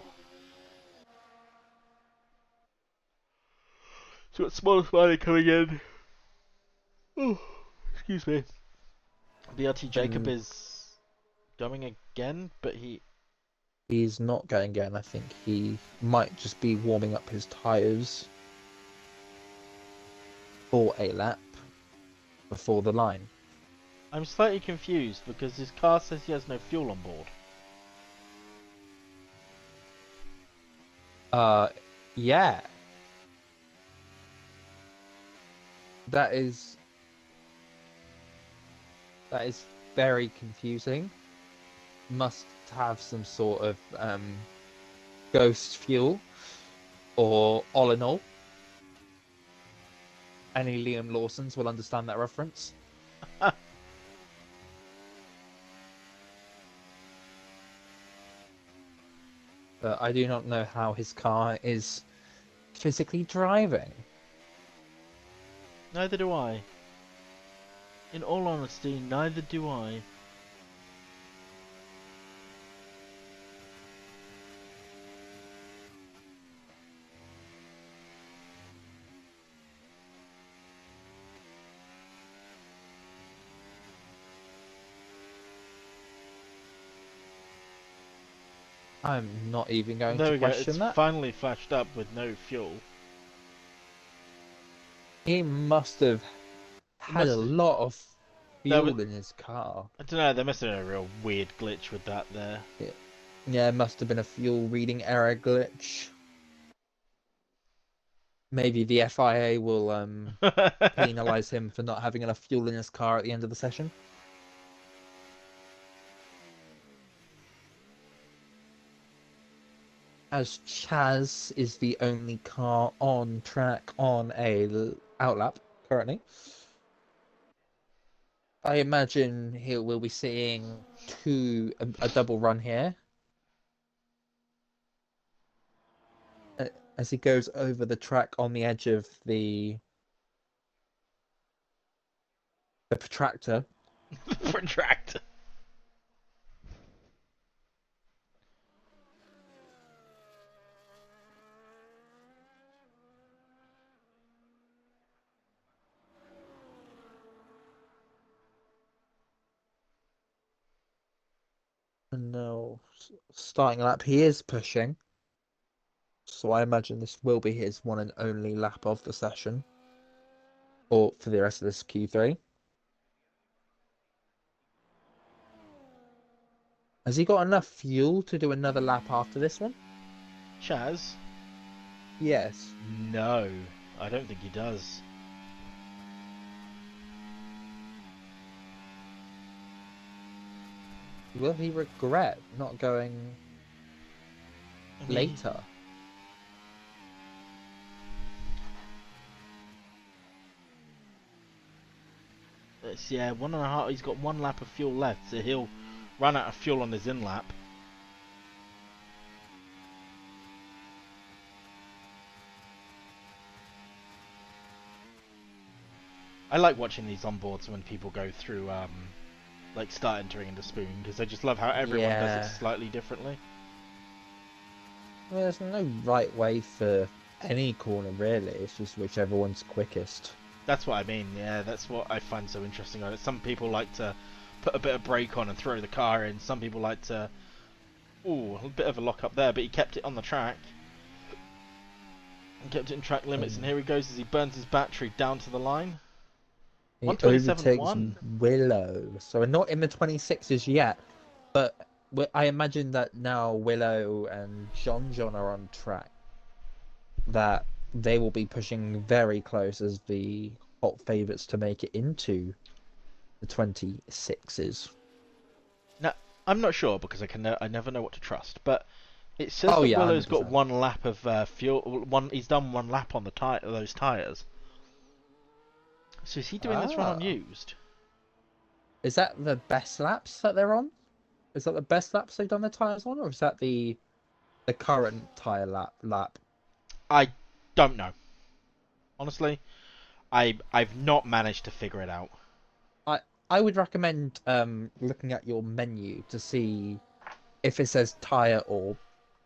So got Small Smiley coming in. Oh, excuse me. BRT Jacob is going again, but he's not going again. I think he might just be warming up his tyres for a lap before the line. I'm slightly confused because his car says he has no fuel on board. Yeah. That is very confusing. Must have some sort of ghost fuel or all in all. Any Liam Lawsons will understand that reference. But I do not know how his car is physically driving. Neither do I. In all honesty, neither do I. I'm not even going There to we go. question It's that. finally flashed up with no fuel. He must have had a lot of fuel in his car. I don't know. There must have been a real weird glitch with that there. Yeah, it must have been a fuel reading error glitch. Maybe the FIA will penalise him for not having enough fuel in his car at the end of the session. As Chaz is the only car on track on a outlap currently, I imagine we'll be seeing a double run here. As he goes over the track on the edge of the protractor. Protractor. No, starting lap he is pushing. So I imagine this will be his one and only lap of the session. Or for the rest of this Q3. Has he got enough fuel to do another lap after this one? Chaz? Yes. No, I don't think he does. Will he regret not going later? It's, yeah, 1.5. He's got 1 lap of fuel left, so he'll run out of fuel on his in lap. I like watching these onboards when people go through, like start entering into spoon, because I just love how everyone does it slightly differently. Well, there's no right way for any corner really. It's just whichever one's quickest. That's what I mean. Yeah, that's what I find so interesting on it. Some people like to put a bit of brake on and throw the car in. Some people like to, ooh, a bit of a lock up there, but he kept it on the track. And kept it in track limits, and here he goes as he burns his battery down to the line. He overtakes Willow. So we're not in the 26s yet, but I imagine that now Willow and JohnJohn are on track. That they will be pushing very close as the hot favourites to make it into the 26s. Now, I'm not sure because I never know what to trust, but It says Oh that yeah, Willow's got 100%. one lap of fuel. He's done one lap on those tires. So is he doing this run Ah, unused? is that the best laps that they're on? Is that the best laps they've done their tires on, or is that the current tire lap? I don't know. Honestly, I've not managed to figure it out. I I would recommend looking at your menu to see if it says tire or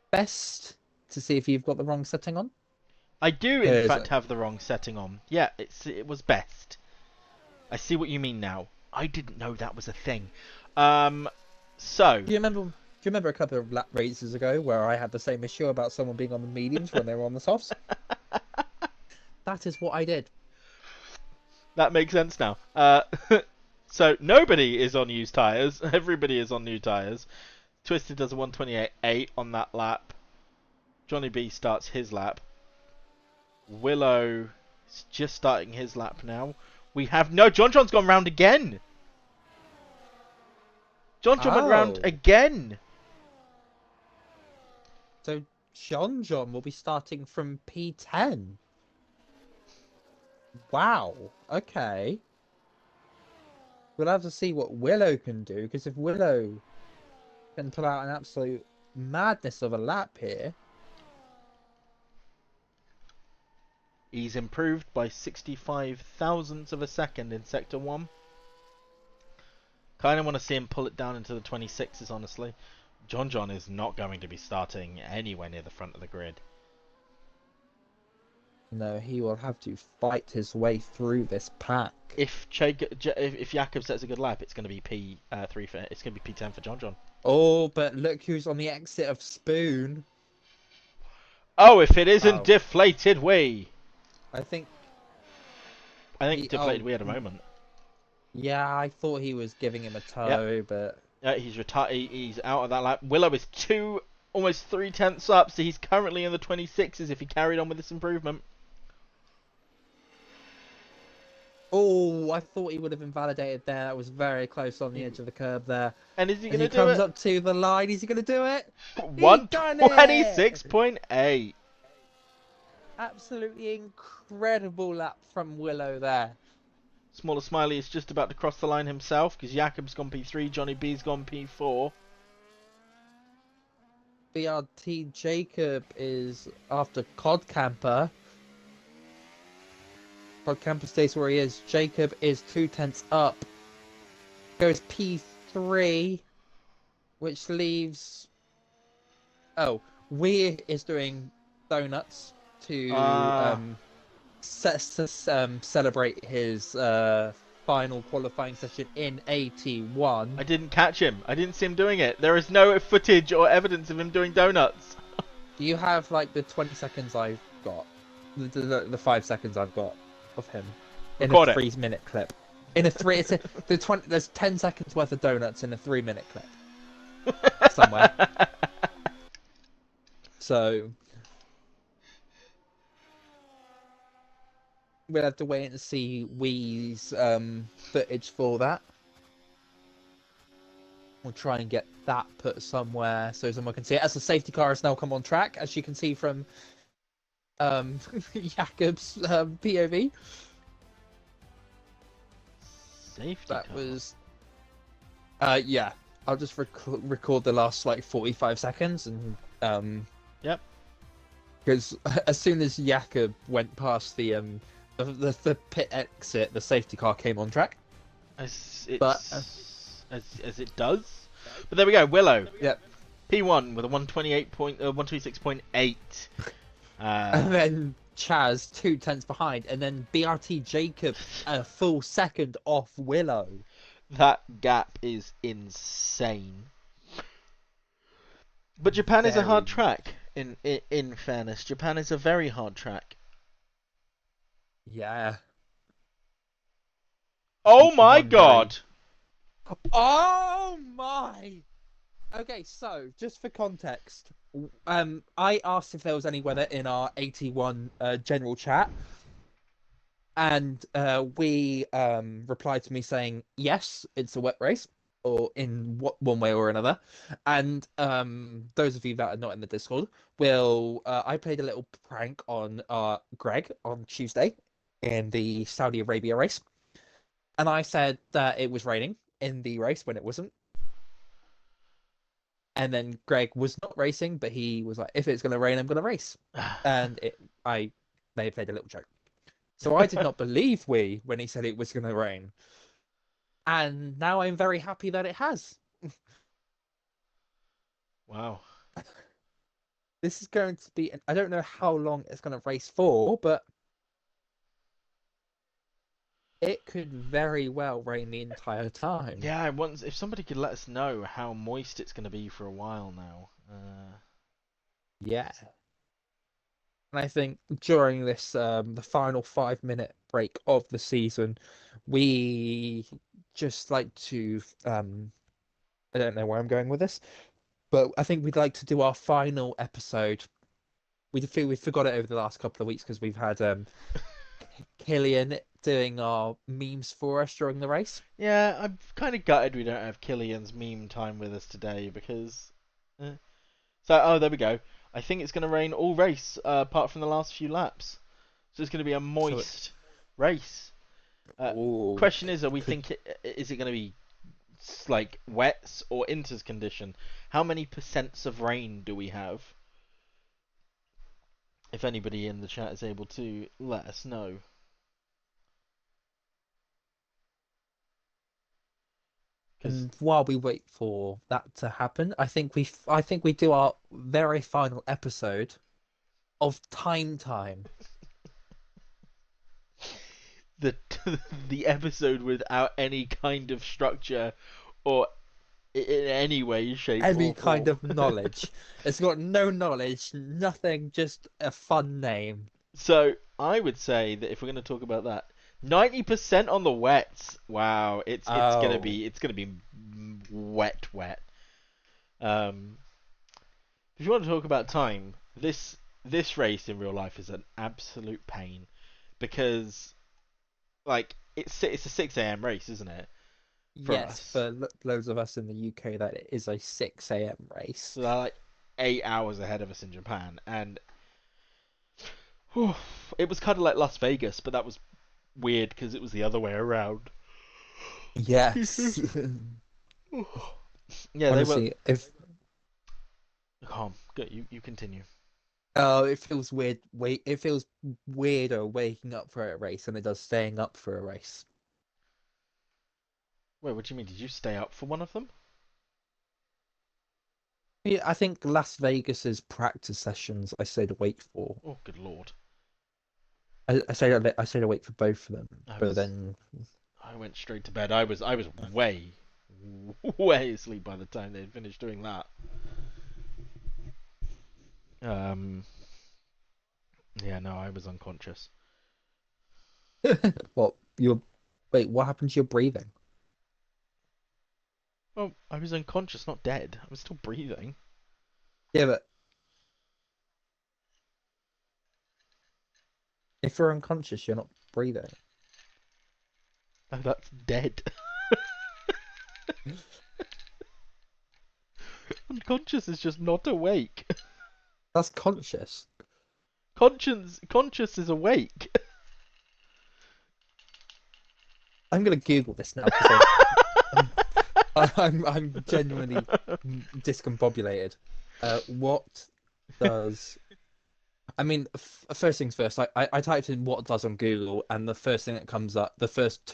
best to see if you've got the wrong setting on. I do, in Because fact, have the wrong setting on. Yeah, it was best. I see what you mean now. I didn't know that was a thing. So do you remember? Do you remember a couple of lap races ago where I had the same issue about someone being on the mediums when they were on the softs? That is what I did. that makes sense now. So nobody is on used tires. Everybody is on new tires. Twisted does a 128.8 on that lap. Johnny B starts his lap. Willow is just starting his lap now. We have no. JohnJohn's gone round again. JohnJohn went round Oh, again. so JohnJohn will be starting from P10. Wow. Okay. We'll have to see what Willow can do, because if Willow can pull out an absolute madness of a lap here. He's improved by 65 thousandths of a second in Sector 1. Kind of want to see him pull it down into the 26s, honestly. JohnJohn is not going to be starting anywhere near the front of the grid. No, he will have to fight his way through this pack. If Jakob sets a good lap, it's going to be P3 for it's going to be P10 for JohnJohn. Oh, but look who's on the exit of Spoon. Oh, if it isn't Oh, Deflated Wee. I think Deflated Wee at a moment. yeah, I thought he was giving him a Yep. toe, but He's retired. He's out of that lap. Willow is almost 3/10 up, so he's currently in the 26s if he carried on with this improvement. oh, I thought he would have invalidated there. That was very close on the edge of the curb there. And is he As going to he do comes it? up to the line, is he going to do it? He done it! 126.8. Absolutely incredible lap from Willow there. Smaller Smiley is just about to cross the line himself because Jakob's gone P3, Johnny B's gone P4. BRT Jacob is after Codcamper. Codcamper stays where he is. Jacob is 2/10 up. Goes P3, which leaves. Oh, Weir is doing donuts to celebrate his final qualifying session in 81. I didn't catch him. I didn't see him doing it. There is no footage or evidence of him doing donuts. Do you have like the 20 seconds I've got? The 5 seconds I've got of him in Record a it. 3-minute clip. In a three, there's 10 seconds worth of donuts in a 3-minute clip somewhere. So we'll have to wait and see Wee's footage for that. We'll try and get that put somewhere so someone can see it. As the safety car has now come on track, as you can see from Jakob's POV. Safety That car. was yeah. I'll just record the last like 45 seconds and Yep. Because as soon as Jakob went past the pit exit, the safety car came on track. As it does. But there we go. Willow. Yep. P1 with a 126.8. And then Chaz 2/10 behind, and then BRT Jacob a full second off Willow. That gap is insane. But Japan is a hard track. In fairness, Japan is a very hard track. Yeah. Oh my god! Oh my! Okay, so just for context, I asked if there was any weather in our 81 general chat, and we replied to me saying yes, it's a wet race. or in one way or another. And those of you that are not in the Discord will I played a little prank on Greg on Tuesday in the Saudi Arabia race, and I said that it was raining in the race when it wasn't. And then Greg was not racing, but he was like, "If it's going to rain, I'm going to race." And they played a little joke. So I did not believe when he said it was going to rain, and now I'm very happy that it has. Wow. This is going to be, I don't know how long it's going to race for, but it could very well rain the entire time. Yeah, if somebody could let us know how moist it's going to be for a while now. Yeah. And I think during this, the final 5 minute break of the season, we just like to, I don't know where I'm going with this, but I think we'd like to do our final episode. We feel we forgot it over the last couple of weeks because we've had Killian doing our memes for us during the race. Yeah, I'm kind of gutted we don't have Killian's meme time with us today because. So, there we go. I think it's going to rain all race apart from the last few laps. So it's going to be a So, moist race. oh, Question is, is it going to be like wets or inters condition? How many percents of rain do we have? If anybody in the chat is able to let us know. Because and while we wait for that to happen, I think we do our very final episode of Time. the the episode without any kind of structure or in any way, shape, Any or kind form. of knowledge. It's got no knowledge, nothing, just a fun name. So I would say that if we're going to talk about that, 90% on the wets. Wow, Oh, it's gonna be wet. Um, if you want to talk about time, this race in real life is an absolute pain because like it's a 6 a.m. race, isn't it, for yes, us? for loads of us in the UK, that it is a 6 a.m. race. So they're like 8 hours ahead of us in Japan, and whew, it was kind of like Las Vegas, but that was weird because it was the other way around. Excuse me. Yes. Yeah, they were. Honestly, if Calm. Good. You continue. it feels weird. It feels weirder waking up for a race than it does staying up for a race. Wait, what do you mean? Did you stay up for one of them? Yeah, I think Las Vegas's practice sessions I stayed awake for. Oh, good lord. I stayed awake for both of them, I but was. then I went straight to bed. I was way, way asleep by the time they'd finished doing that. Um. Yeah, no, I was unconscious. what you wait, what happened to your breathing? Well, I was unconscious, not dead. I was still breathing. Yeah, but if you're unconscious, you're not breathing. Oh, that's dead. Unconscious is just not awake. That's conscious. Conscious is awake. I'm gonna Google this now because I'm genuinely discombobulated. What does I mean, first things first, I typed in what does on Google, and the first thing that comes up, the first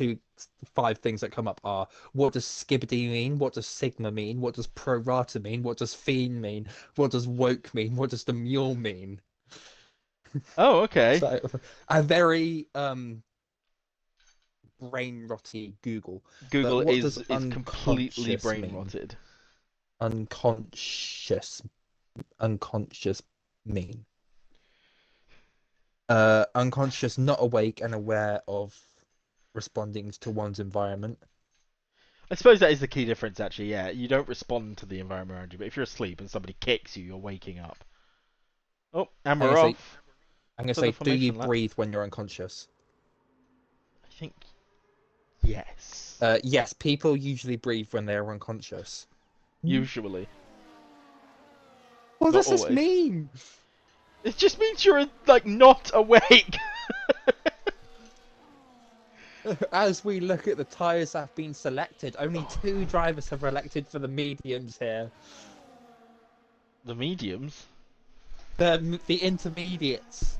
five things that come up are what does skibbity mean? What does sigma mean? What does pro rata mean? What does fiend mean? What does woke mean? What does the mule mean? Oh, okay. So a very brain rotty Google. But Google what does is completely unconscious brain mean? rotted. Unconscious, unconscious mean? Unconscious, not awake and aware of responding to one's environment. I suppose that is the key difference, actually. Yeah, you don't respond to the environment around you, but if you're asleep and somebody kicks you, you're waking up. Oh, and I'm gonna we're say, off I'm gonna to the say, do you formation lap. breathe when you're unconscious? I think Yes. Yes, people usually breathe when they're unconscious. Usually. What Not does this always. mean? It just means you're, like, not awake. As we look at the tyres that have been selected, only 2 drivers have elected for the mediums here. The mediums? The intermediates.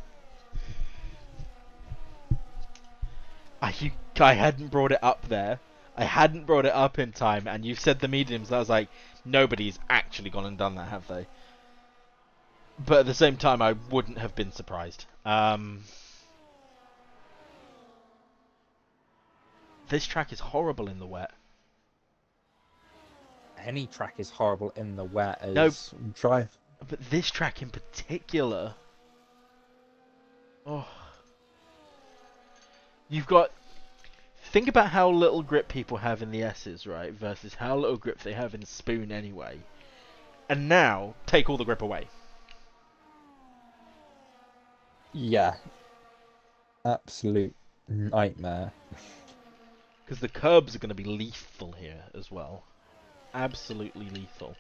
I hadn't brought it up there. I hadn't brought it up in time, and you said the mediums. I was like, nobody's actually gone and done that, have they? But at the same time, I wouldn't have been surprised. This track is horrible in the wet. Any track is horrible in the wet as No, drive. but this track in particular. Oh. You've got... Think about how little grip people have in the S's, right? Versus how little grip they have in Spoon anyway. And now, take all the grip away. Yeah. Absolute nightmare. Because the curbs are going to be lethal here as well. Absolutely lethal.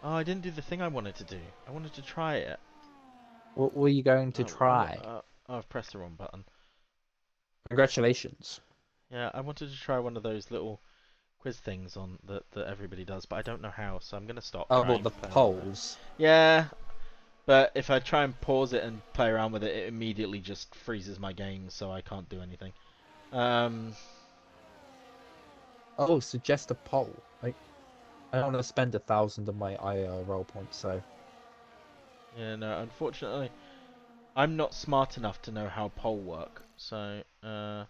Oh, I didn't do the thing I wanted to do. I wanted to try it. What were you going to try? I've pressed the wrong button. Congratulations. Yeah, I wanted to try one of those little quiz things on that everybody does, but I don't know how, so I'm going to stop Oh, trying well, to the play polls. Yeah, but if I try and pause it and play around with it, it immediately just freezes my game, so I can't do anything. Oh, suggest a poll. I don't want to spend 1,000 of my IIRL points, so... Yeah, no, unfortunately, I'm not smart enough to know how poll work, so I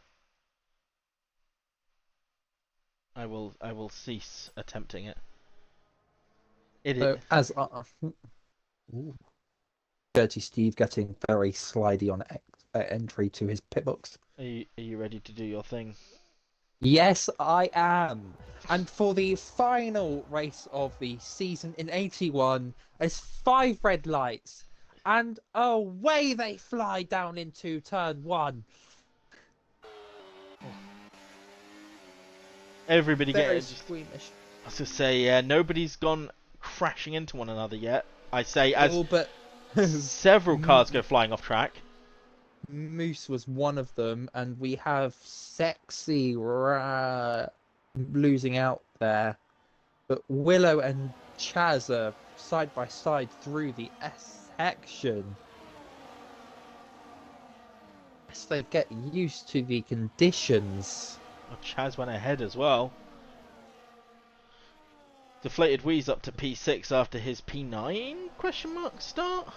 will cease attempting it. So, as... Dirty Steve getting very slidey on entry to his pit box. Are you ready to do your thing? Yes, I am. And for the final race of the season in 81, there's 5 red lights. And away they fly down into turn 1. Everybody Very just squeamish. I was gonna say, yeah, nobody's gone crashing into one another yet. I say as but several cars go flying off track. Moose was one of them, and we have Sexy losing out there. But Willow and Chaz are side by side through the S section. As they get used to the conditions. Oh, Chaz went ahead as well. Deflated Wheeze up to P6 after his P9 question mark start.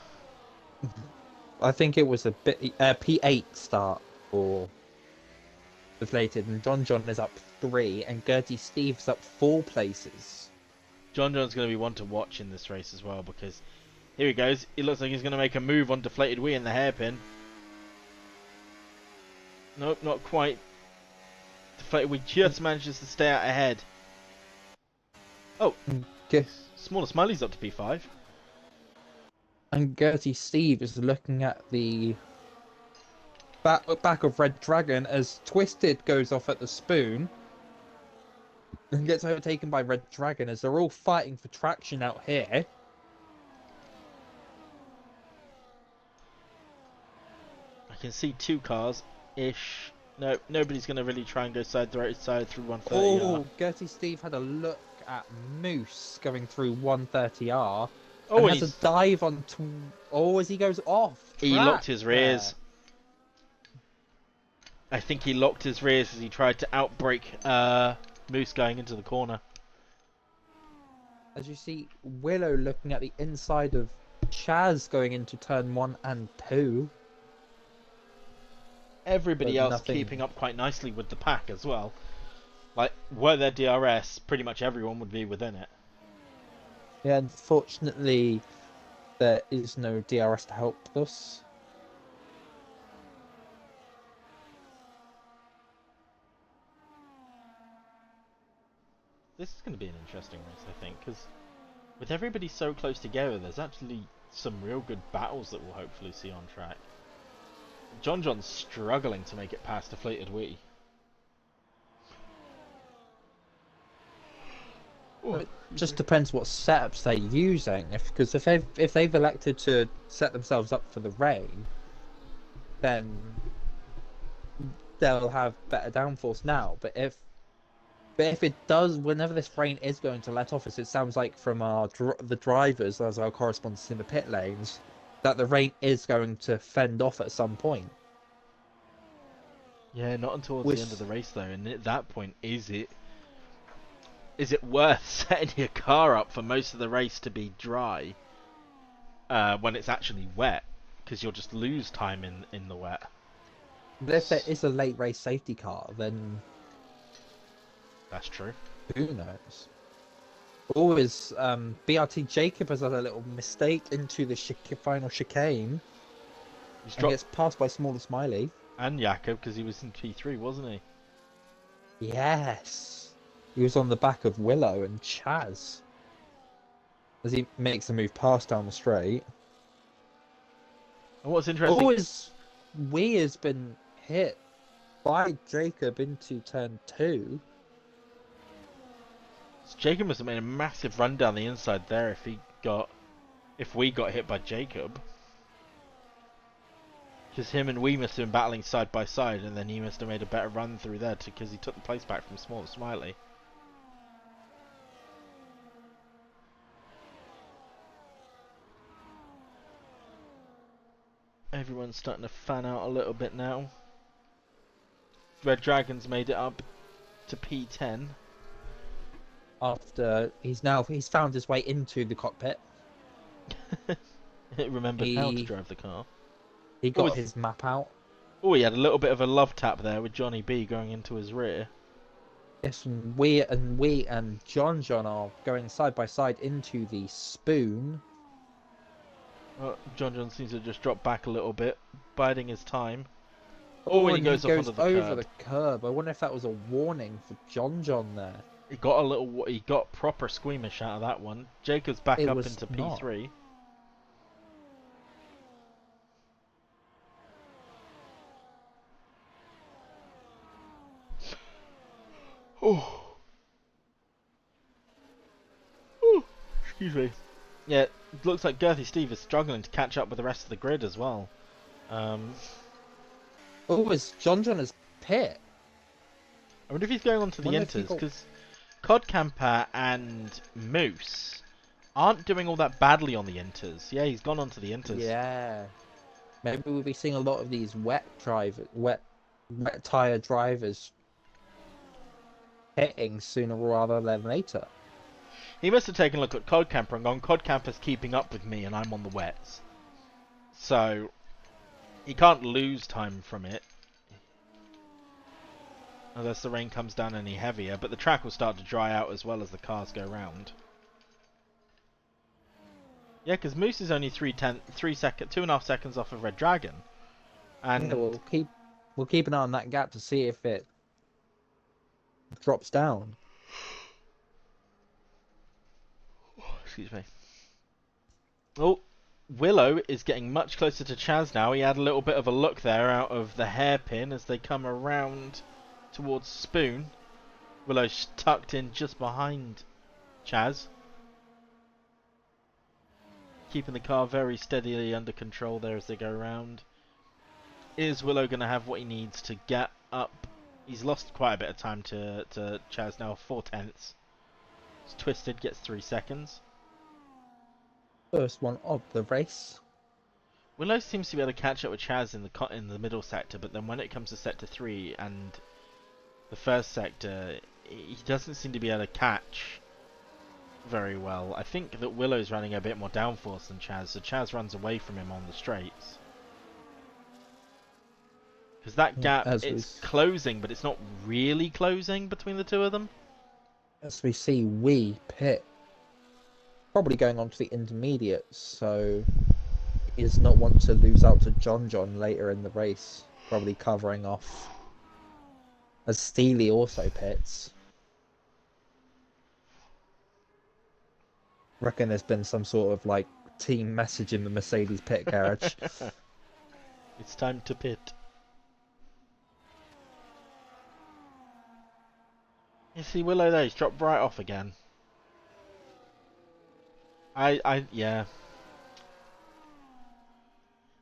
I think it was a bit P8 start for Deflated, and JohnJohn is up 3, and Gertie Steve's up 4 places. JohnJohn's going to be one to watch in this race as well, because here he goes. He looks like he's going to make a move on Deflated Whee in the hairpin. Nope, not quite. Deflated Whee just manages to stay out ahead. Oh, Okay. Smaller Smiley's up to P5. And Gertie Steve is looking at the back of Red Dragon as Twisted goes off at the spoon and gets overtaken by Red Dragon as they're all fighting for traction out here. I can see 2 cars-ish. No, nobody's going to really try and go side through 130R. Oh, Gertie Steve had a look at Moose going through 130R. Oh, and has a dive on... as he goes off. He locked his rears. I think he locked his rears as he tried to outbrake Moose going into the corner. As you see, Willow looking at the inside of Chaz going into turn 1 and 2. Everybody else keeping up quite nicely with the pack as well. Like, were there DRS, pretty much everyone would be within it. Yeah, unfortunately, there is no DRS to help us. This is going to be an interesting race, I think, because with everybody so close together, there's actually some real good battles that we'll hopefully see on track. JohnJohn's struggling to make it past Deflated Wii. It just depends what setups they're using. Because if they've elected to set themselves up for the rain, then they'll have better downforce now. But if it does, whenever this rain is going to let off, as it sounds like from the drivers as our correspondents in the pit lanes, that the rain is going to fend off at some point. Yeah, not until the end of the race though, and at that point, is it worth setting your car up for most of the race to be dry when it's actually wet? Because you'll just lose time in the wet. But if there is a late race safety car, then that's true. Who knows? Always, BRT Jacob has had a little mistake into the final chicane. He gets passed by Smaller Smiley. And Jakob, because he was in P3, wasn't he? Yes. He was on the back of Willow and Chaz. As he makes a move past down the straight. And what's interesting... Always, Wee has been hit by Jacob into turn 2. Jacob must have made a massive run down the inside there if we got hit by Jacob. Because him and we must have been battling side by side, and then he must have made a better run through there because he took the place back from Small Smiley. Everyone's starting to fan out a little bit now. Red Dragon's made it up to P10. After he's found his way into the cockpit. Remembered how to drive the car. He got his map out. Oh, he had a little bit of a love tap there with Johnny B going into his rear. Yes, we and JohnJohn are going side by side into the spoon. Well, JohnJohn seems to have just dropped back a little bit, biding his time. Oh, and he goes over the curb. I wonder if that was a warning for JohnJohn there. He got proper squeamish out of that one. Jacob's back up into P3. Oh. Oh, excuse me. Yeah, it looks like Girthy Steve is struggling to catch up with the rest of the grid as well. Oh, is JohnJohn his pit? I wonder if he's going on to the inters, because Codcamper and Moose aren't doing all that badly on the inters. Yeah, he's gone on to the inters. Yeah. Maybe we'll be seeing a lot of these wet tyre drivers hitting sooner rather than later. He must have taken a look at Codcamper and gone, Codcamper's keeping up with me and I'm on the wets. So, he can't lose time from it. Unless the rain comes down any heavier, but the track will start to dry out as well as the cars go round. Yeah, because Moose is only 2.5 seconds off of Red Dragon. And yeah, we'll keep an eye on that gap to see if it drops down. Excuse me. Oh, Willow is getting much closer to Chaz now. He had a little bit of a look there out of the hairpin as they come around towards Spoon. Willow's tucked in just behind Chaz. Keeping the car very steadily under control there as they go around. Is Willow going to have what he needs to get up? He's lost quite a bit of time to Chaz now, 4/10. Twisted gets 3 seconds. First one of the race. Willow seems to be able to catch up with Chaz in the middle sector, but then when it comes to sector 3 and the first sector, he doesn't seem to be able to catch very well. I think that Willow's running a bit more downforce than Chaz, so Chaz runs away from him on the straights. Because that gap, it's closing, but it's not really closing between the two of them. As we see, we pit. Probably going on to the intermediates, so he does not want to lose out to JohnJohn later in the race. Probably covering off. As Steely also pits. Reckon there's been some sort of team message in the Mercedes pit garage. It's time to pit. You see Willow there, he's dropped right off again. Yeah.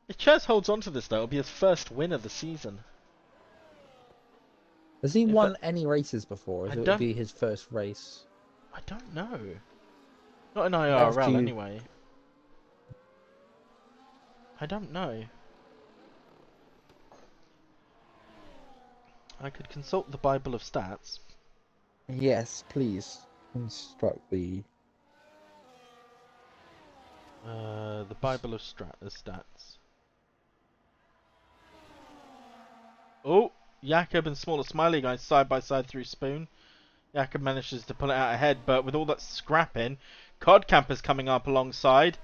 If Chaz holds on to this though, it'll be his first win of the season. Has he won any races before? Or will it be his first race? I don't know. Not in IIRL anyway. I don't know. I could consult the Bible of Stats. Yes, please. Instruct the... the Bible of Stats. Oh! Jakob and Smaller Smiley going side by side through Spoon. Jakob manages to pull it out ahead, but with all that scrapping, Codcamper's coming up alongside.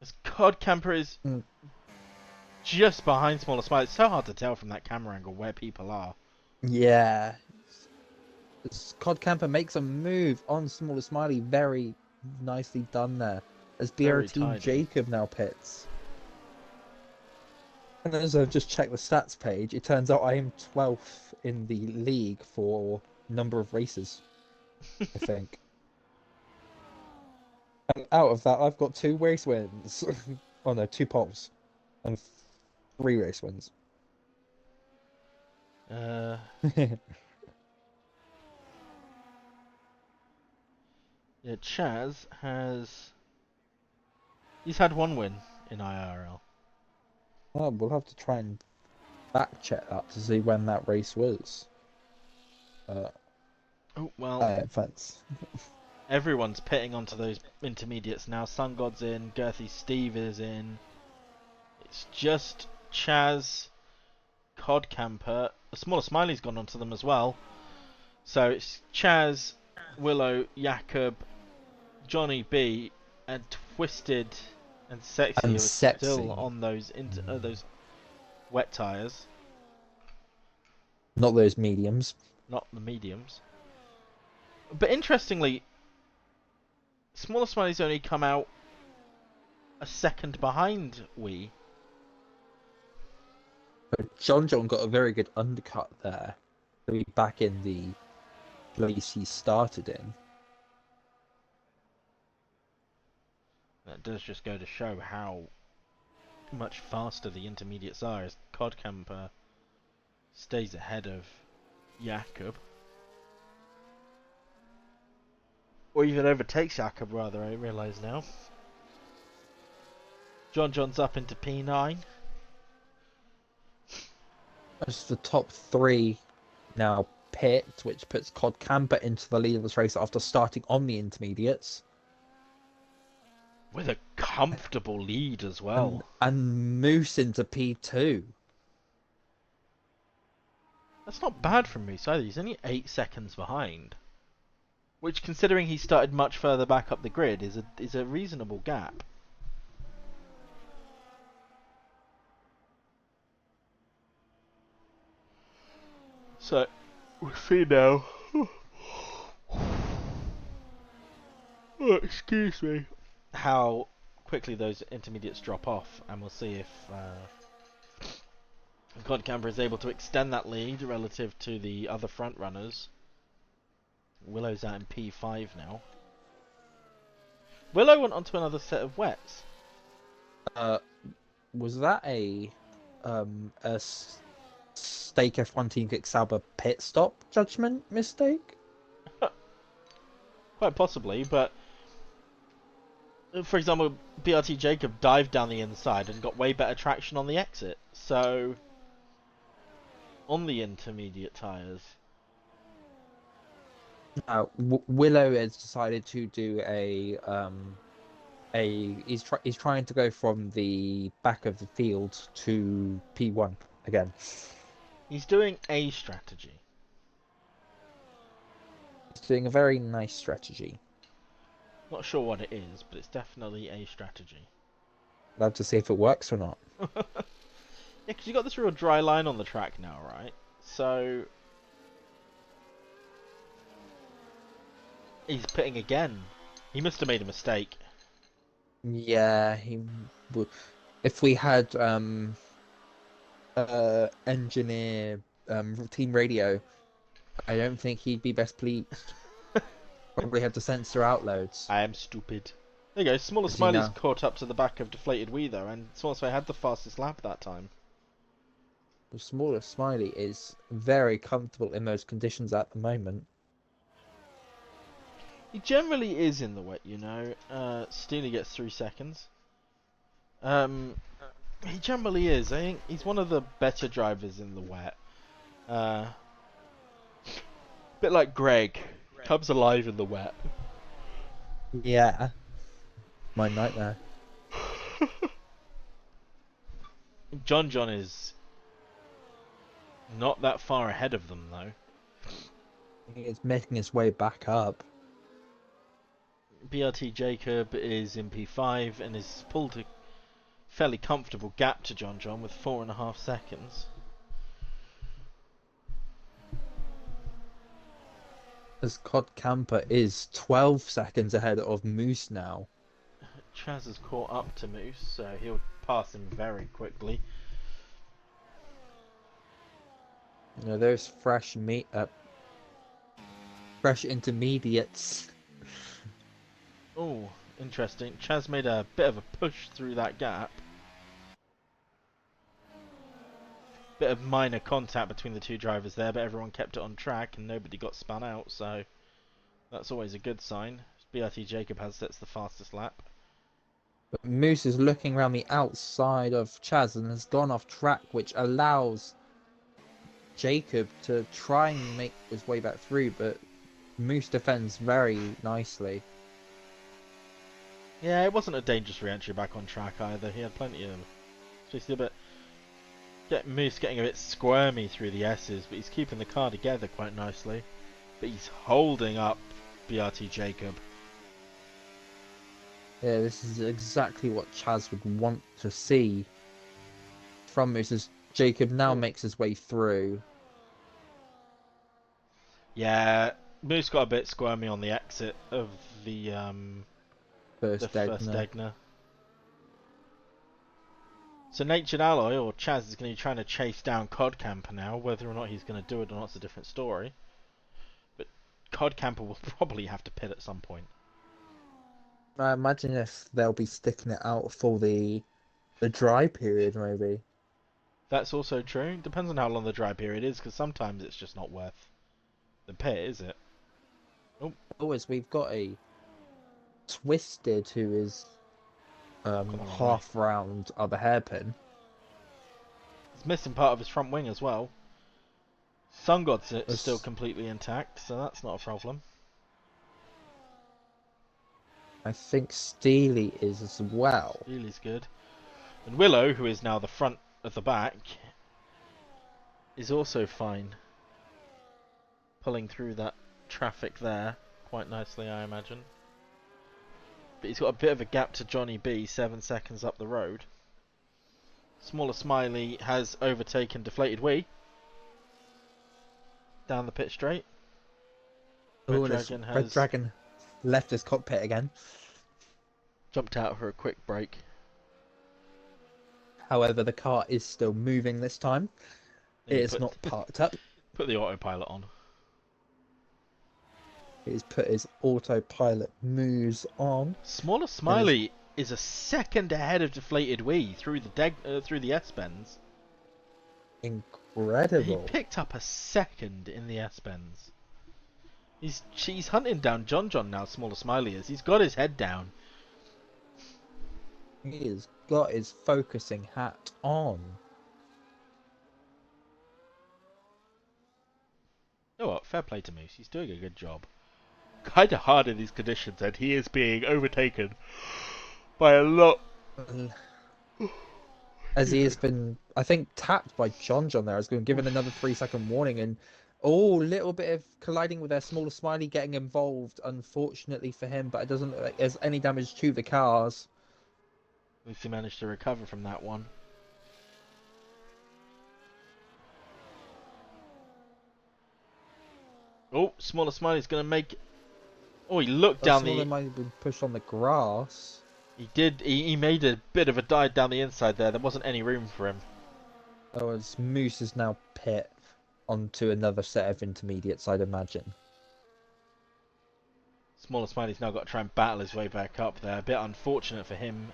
As Codcamper is just behind Smaller Smiley. It's so hard to tell from that camera angle where people are. Yeah. Codcamper makes a move on Smaller Smiley. Very nicely done there. As BRT Jacob now pits. And as I've just checked the stats page, it turns out I am 12th in the league for number of races, I think. And out of that, I've got 2 race wins. Oh no, 2 poles. And 3 race wins. Yeah, Chaz has... He's had 1 win in IRL. Oh, we'll have to try and back check that to see when that race was. Oh, well... Fence. Everyone's pitting onto those intermediates now. Sun God's in, Girthy Steve is in. It's just Chaz, Codcamper. The Smaller Smiley's gone onto them as well. So it's Chaz, Willow, Jakob, Johnny B, and Twisted and Sexy are still on those those wet tyres. Not those mediums. Not the mediums. But interestingly, Smaller Smiley's only come out a second behind Wee. But JohnJohn got a very good undercut there. To be back in the place he started in. That does just go to show how much faster the intermediates are as Codcamper stays ahead of Jakob. Or even overtakes Jakob, rather, I realise now. JohnJohn's up into P9. That's the top 3 now pit, which puts Codcamper into the lead of this race after starting on the intermediates. With a comfortable lead as well. And Moose into P2. That's not bad from Moose either. He's only 8 seconds behind. Which, considering he started much further back up the grid, is a reasonable gap. So, we'll see now. Oh, excuse me. How quickly those intermediates drop off, and we'll see if Codcamper is able to extend that lead relative to the other front runners. Willow's out in P5 now. Willow went onto another set of wets. Was that a Stake F1 Team Kick Sauber pit stop judgment mistake? Quite possibly, but for example, BRT Jacob dived down the inside and got way better traction on the exit. So, on the intermediate tyres. Willow has decided to do he's trying to go from the back of the field to P1 again. He's doing a strategy. He's doing a very nice strategy. Not sure what it is, but it's definitely a strategy. I'd love to see if it works or not. Yeah, because you got this real dry line on the track now, right? So he's pitting again. He must have made a mistake. Yeah, he would. If we had engineer team radio, I don't think he'd be best pleased. Probably have to censor out loads. I am stupid. There you go. Smaller As you Smiley's know, caught up to the back of Deflated Wee though, and Smaller Smiley had the fastest lap that time. the smaller Smiley is very comfortable in those conditions at the moment. He generally is in the wet, you know. Steely gets 3 seconds. Um, he generally is. I think he's one of the better drivers in the wet. Uh, bit like Greg, comes alive in the wet. Yeah, my nightmare. JohnJohn is not that far ahead of them though. He is making his way back up. BRT Jacob is in P5 and is pulled a fairly comfortable gap to JohnJohn with 4.5 seconds. As Codcamper is 12 seconds ahead of Moose now. Chaz has caught up to Moose, so he'll pass him very quickly. You know, there's fresh fresh intermediates. Oh, interesting. Chaz made a bit of a push through that gap. Bit of minor contact between the two drivers there, but everyone kept it on track and nobody got spun out, so that's always a good sign. BRT Jacob sets the fastest lap. But Moose is looking around the outside of Chaz and has gone off track, which allows Jacob to try and make his way back through, but Moose defends very nicely. Yeah, it wasn't a dangerous re-entry back on track either. He had plenty of... Just a bit... Moose getting a bit squirmy through the S's, but he's keeping the car together quite nicely. But he's holding up BRT Jacob. Yeah, this is exactly what Chaz would want to see from Moose, as Jacob now makes his way through. Yeah, Moose got a bit squirmy on the exit of the First Degner. So Natured Alloy, or Chaz, is going to be trying to chase down Codcamper now. Whether or not he's going to do it or not is a different story. But Codcamper will probably have to pit at some point. I imagine if they'll be sticking it out for the dry period, maybe. That's also true. Depends on how long the dry period is, because sometimes it's just not worth the pit, is it? Oh, as we've got a Twisted who is half round of a hairpin. He's missing part of his front wing as well. Sun God's still completely intact, so that's not a problem. I think Steely is as well. Steely's good. And Willow, who is now the front of the back, is also fine. Pulling through that traffic there quite nicely, I imagine. But he's got a bit of a gap to Johnny B, 7 seconds up the road. Smaller Smiley has overtaken Deflated Wee down the pit straight. Red Dragon left his cockpit again. Jumped out for a quick break. However, the car is still moving this time. It is not parked up. Put the autopilot on. He's put his autopilot moves on. Smaller Smiley is a second ahead of Deflated Wee through the S-bends. Incredible. He picked up a second in the S-bends. He's hunting down JohnJohn now. Smaller Smiley is. He's got his head down. He has got his focusing hat on. You know what? Fair play to Moose. He's doing a good job. Kind of hard in these conditions, and he is being overtaken by a lot. As he has been, I think, tapped by JohnJohn there. Has been given another 3-second warning, and little bit of colliding with their Smaller Smiley getting involved, unfortunately for him, but it doesn't look like there's any damage to the cars. At least he managed to recover from that one. Oh, Smaller Smiley's going to make... Oh, he looked down the... Smaller might have been pushed on the grass. He did. He made a bit of a dive down the inside there. There wasn't any room for him. Oh, as Moose is now pit onto another set of intermediates, I'd imagine. Smaller Smiley's now got to try and battle his way back up there. A bit unfortunate for him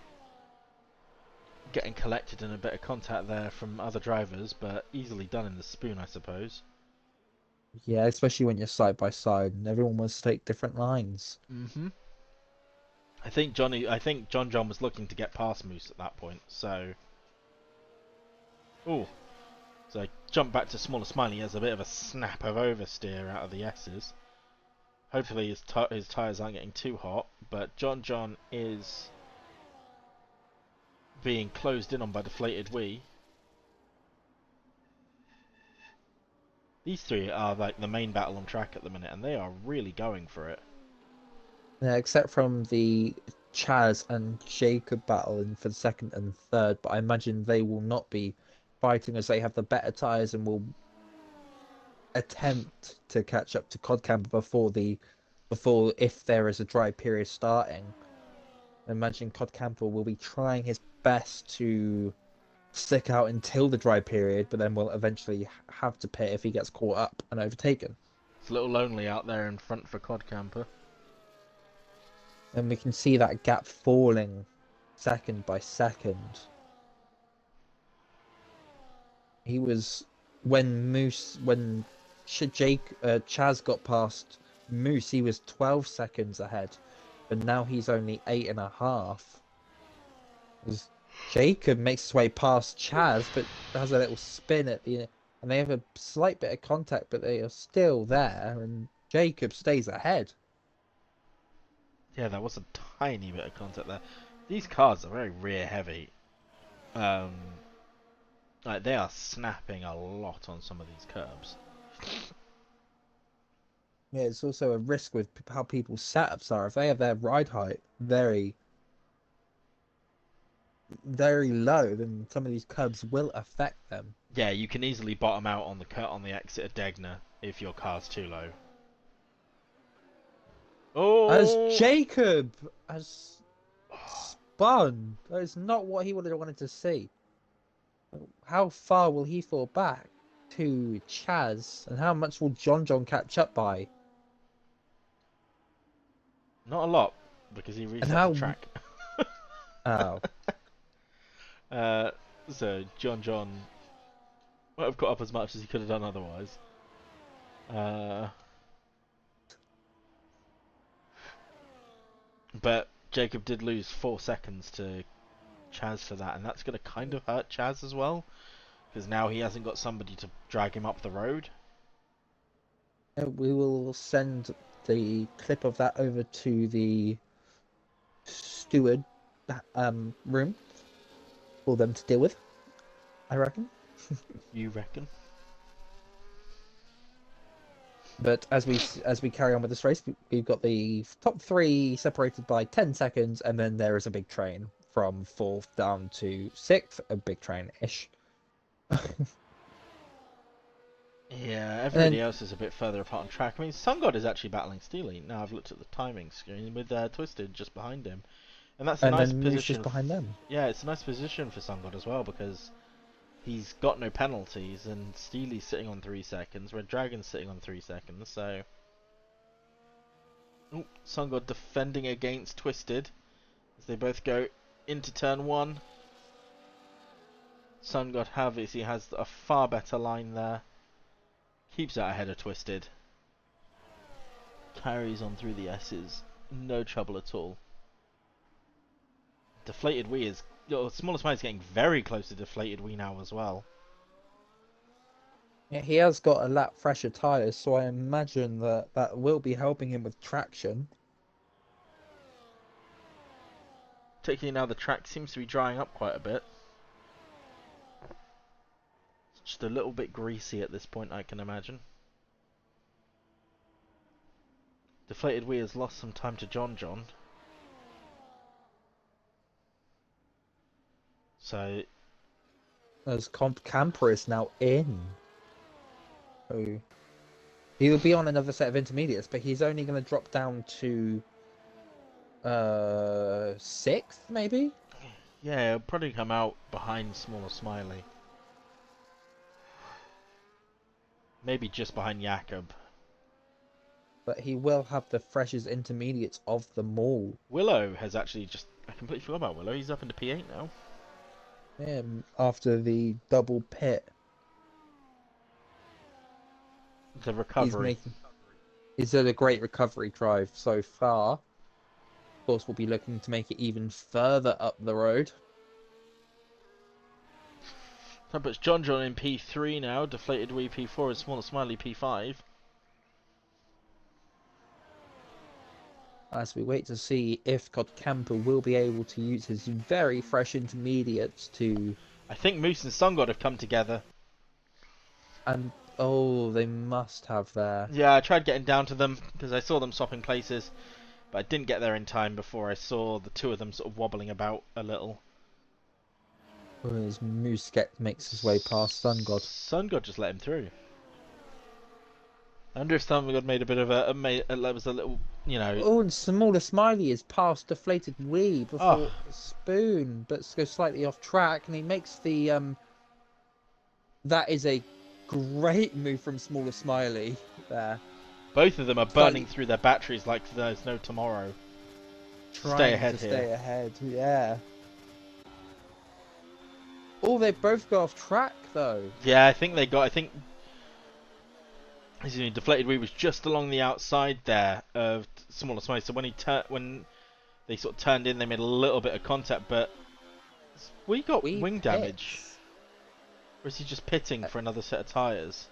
getting collected in a bit of contact there from other drivers, but easily done in the spoon, I suppose. Yeah, especially when you're side by side and everyone wants to take different lines. Mm-hmm. I think JohnJohn was looking to get past Moose at that point, so... Ooh. So jump back to Smaller Smiley. He has a bit of a snap of oversteer out of the S's. Hopefully his tyres aren't getting too hot, but JohnJohn is being closed in on by Deflated Wee. These three are like the main battle on track at the minute, and they are really going for it. Yeah, except from the Chaz and Jacob battling for the second and third, but I imagine they will not be fighting as they have the better tyres and will attempt to catch up to Codcamper before if there is a dry period starting. I imagine Codcamper will be trying his best to stick out until the dry period, but then will eventually have to pit if he gets caught up and overtaken. It's a little lonely out there in front for Codcamper. And we can see that gap falling second by second. He was when Chaz got past Moose, he was 12 seconds ahead, but now he's only 8.5. As Jacob makes his way past Chaz, but has a little spin at the and they have a slight bit of contact, but they are still there, and Jacob stays ahead. Yeah, there was a tiny bit of contact there. These cars are very rear heavy. Like they are snapping a lot on some of these curbs. Yeah, it's also a risk with how people's setups are. If they have their ride height very, very low, then some of these curbs will affect them. Yeah, you can easily bottom out on the cut on the exit of Degner if your car's too low. As Oh! Jacob has spun, that is not what he would have wanted to see. How far will he fall back to Chaz, and how much will JohnJohn catch up by? Not a lot, because he And reset the how? track. Oh, uh, so JohnJohn might have got up as much as he could have done otherwise. But Jacob did lose 4 seconds to Chaz for that, and that's going to kind of hurt Chaz as well, because now he hasn't got somebody to drag him up the road. we will send the clip of that over to the steward room for them to deal with, I reckon. You reckon? But as we carry on with this race, we've got the top three separated by 10 seconds, and then there is a big train from 4th down to 6th, a big train-ish. Yeah, everybody else is a bit further apart on track. I mean, SunGod is actually battling Steely. Now I've looked at the timing screen with Twisted just behind him. And that's a nice position. Behind them. Yeah, it's a nice position for SunGod as well, because he's got no penalties, and Steely's sitting on 3 seconds, Red Dragon's sitting on 3 seconds, so... Ooh, SunGod defending against Twisted, as they both go into turn 1. SunGod obviously has a far better line there. Keeps it ahead of Twisted. Carries on through the S's. No trouble at all. Deflated Wee is... Smaller Smile is getting very close to Deflated Wee now as well. Yeah, he has got a lap fresher tyres, so I imagine that will be helping him with traction. Particularly now the track seems to be drying up quite a bit. It's just a little bit greasy at this point, I can imagine. Deflated Wee has lost some time to JohnJohn. So... As Codcamper is now in. So he will be on another set of intermediates, but he's only going to drop down to 6th, maybe? Yeah, it'll probably come out behind Smaller Smiley. Maybe just behind Jakob. But he will have the freshest intermediates of them all. Willow has actually just... I completely forgot about Willow. He's up into P8 now. Yeah, after the double pit. The recovery. He's had a great recovery drive so far. Of course, we'll be looking to make it even further up the road. That puts JohnJohn in P3 now. Deflated Wee P4 and Smaller Smiley P5. As we wait to see if Codcamper will be able to use his very fresh intermediates to... I think Moose and Sungod have come together. And, oh, they must have there. Yeah, I tried getting down to them because I saw them swapping places. But I didn't get there in time before I saw the two of them sort of wobbling about a little. As Moose makes his way past Sungod. Sungod just let him through. I wonder if Sungod made a bit of a was a little, you know... Oh, and Smaller Smiley is past Deflated Wee before Spoon, but goes slightly off track, and he makes the... That is a great move from Smaller Smiley there. Both of them are burning through their batteries like there's no tomorrow. Stay ahead here. Stay ahead, yeah. Oh, they both go off track though. Yeah, I think they got. I think. Excuse me, Deflated Wee was just along the outside there of Smaller Smiley. So when they sort of turned in, they made a little bit of contact, but we got wing damage. Or is he just pitting for another set of tyres?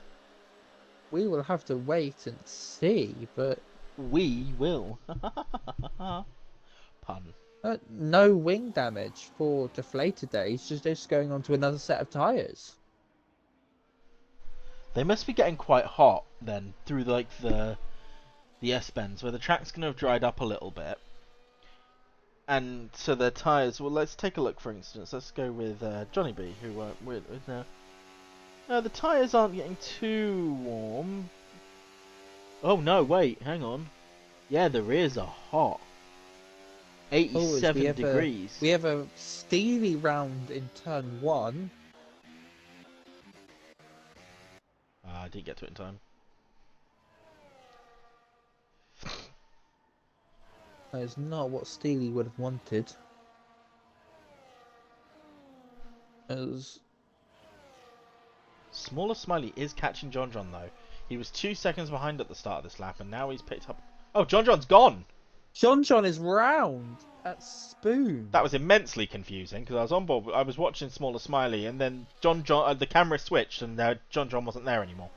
We will have to wait and see, but... We will. Pun. No wing damage for Deflated there. He's just going on to another set of tyres. They must be getting quite hot then, through like the S-bends, where the track's going to have dried up a little bit. And so their tyres... Well, let's take a look, for instance. Let's go with Johnny B, who we're with now. No, the tyres aren't getting too warm. Oh, no, wait, hang on. Yeah, there is a hot. 87 degrees. We have a steely round in turn 1. I didn't get to it in time. That is not what Steely would have wanted. As... Smaller Smiley is catching JohnJohn though. He was 2 seconds behind at the start of this lap, and now he's picked up... Oh, JohnJohn's gone! JohnJohn is round at Spoon. That was immensely confusing, because I was on board, I was watching Smaller Smiley, and then JohnJohn, the camera switched, and JohnJohn wasn't there anymore.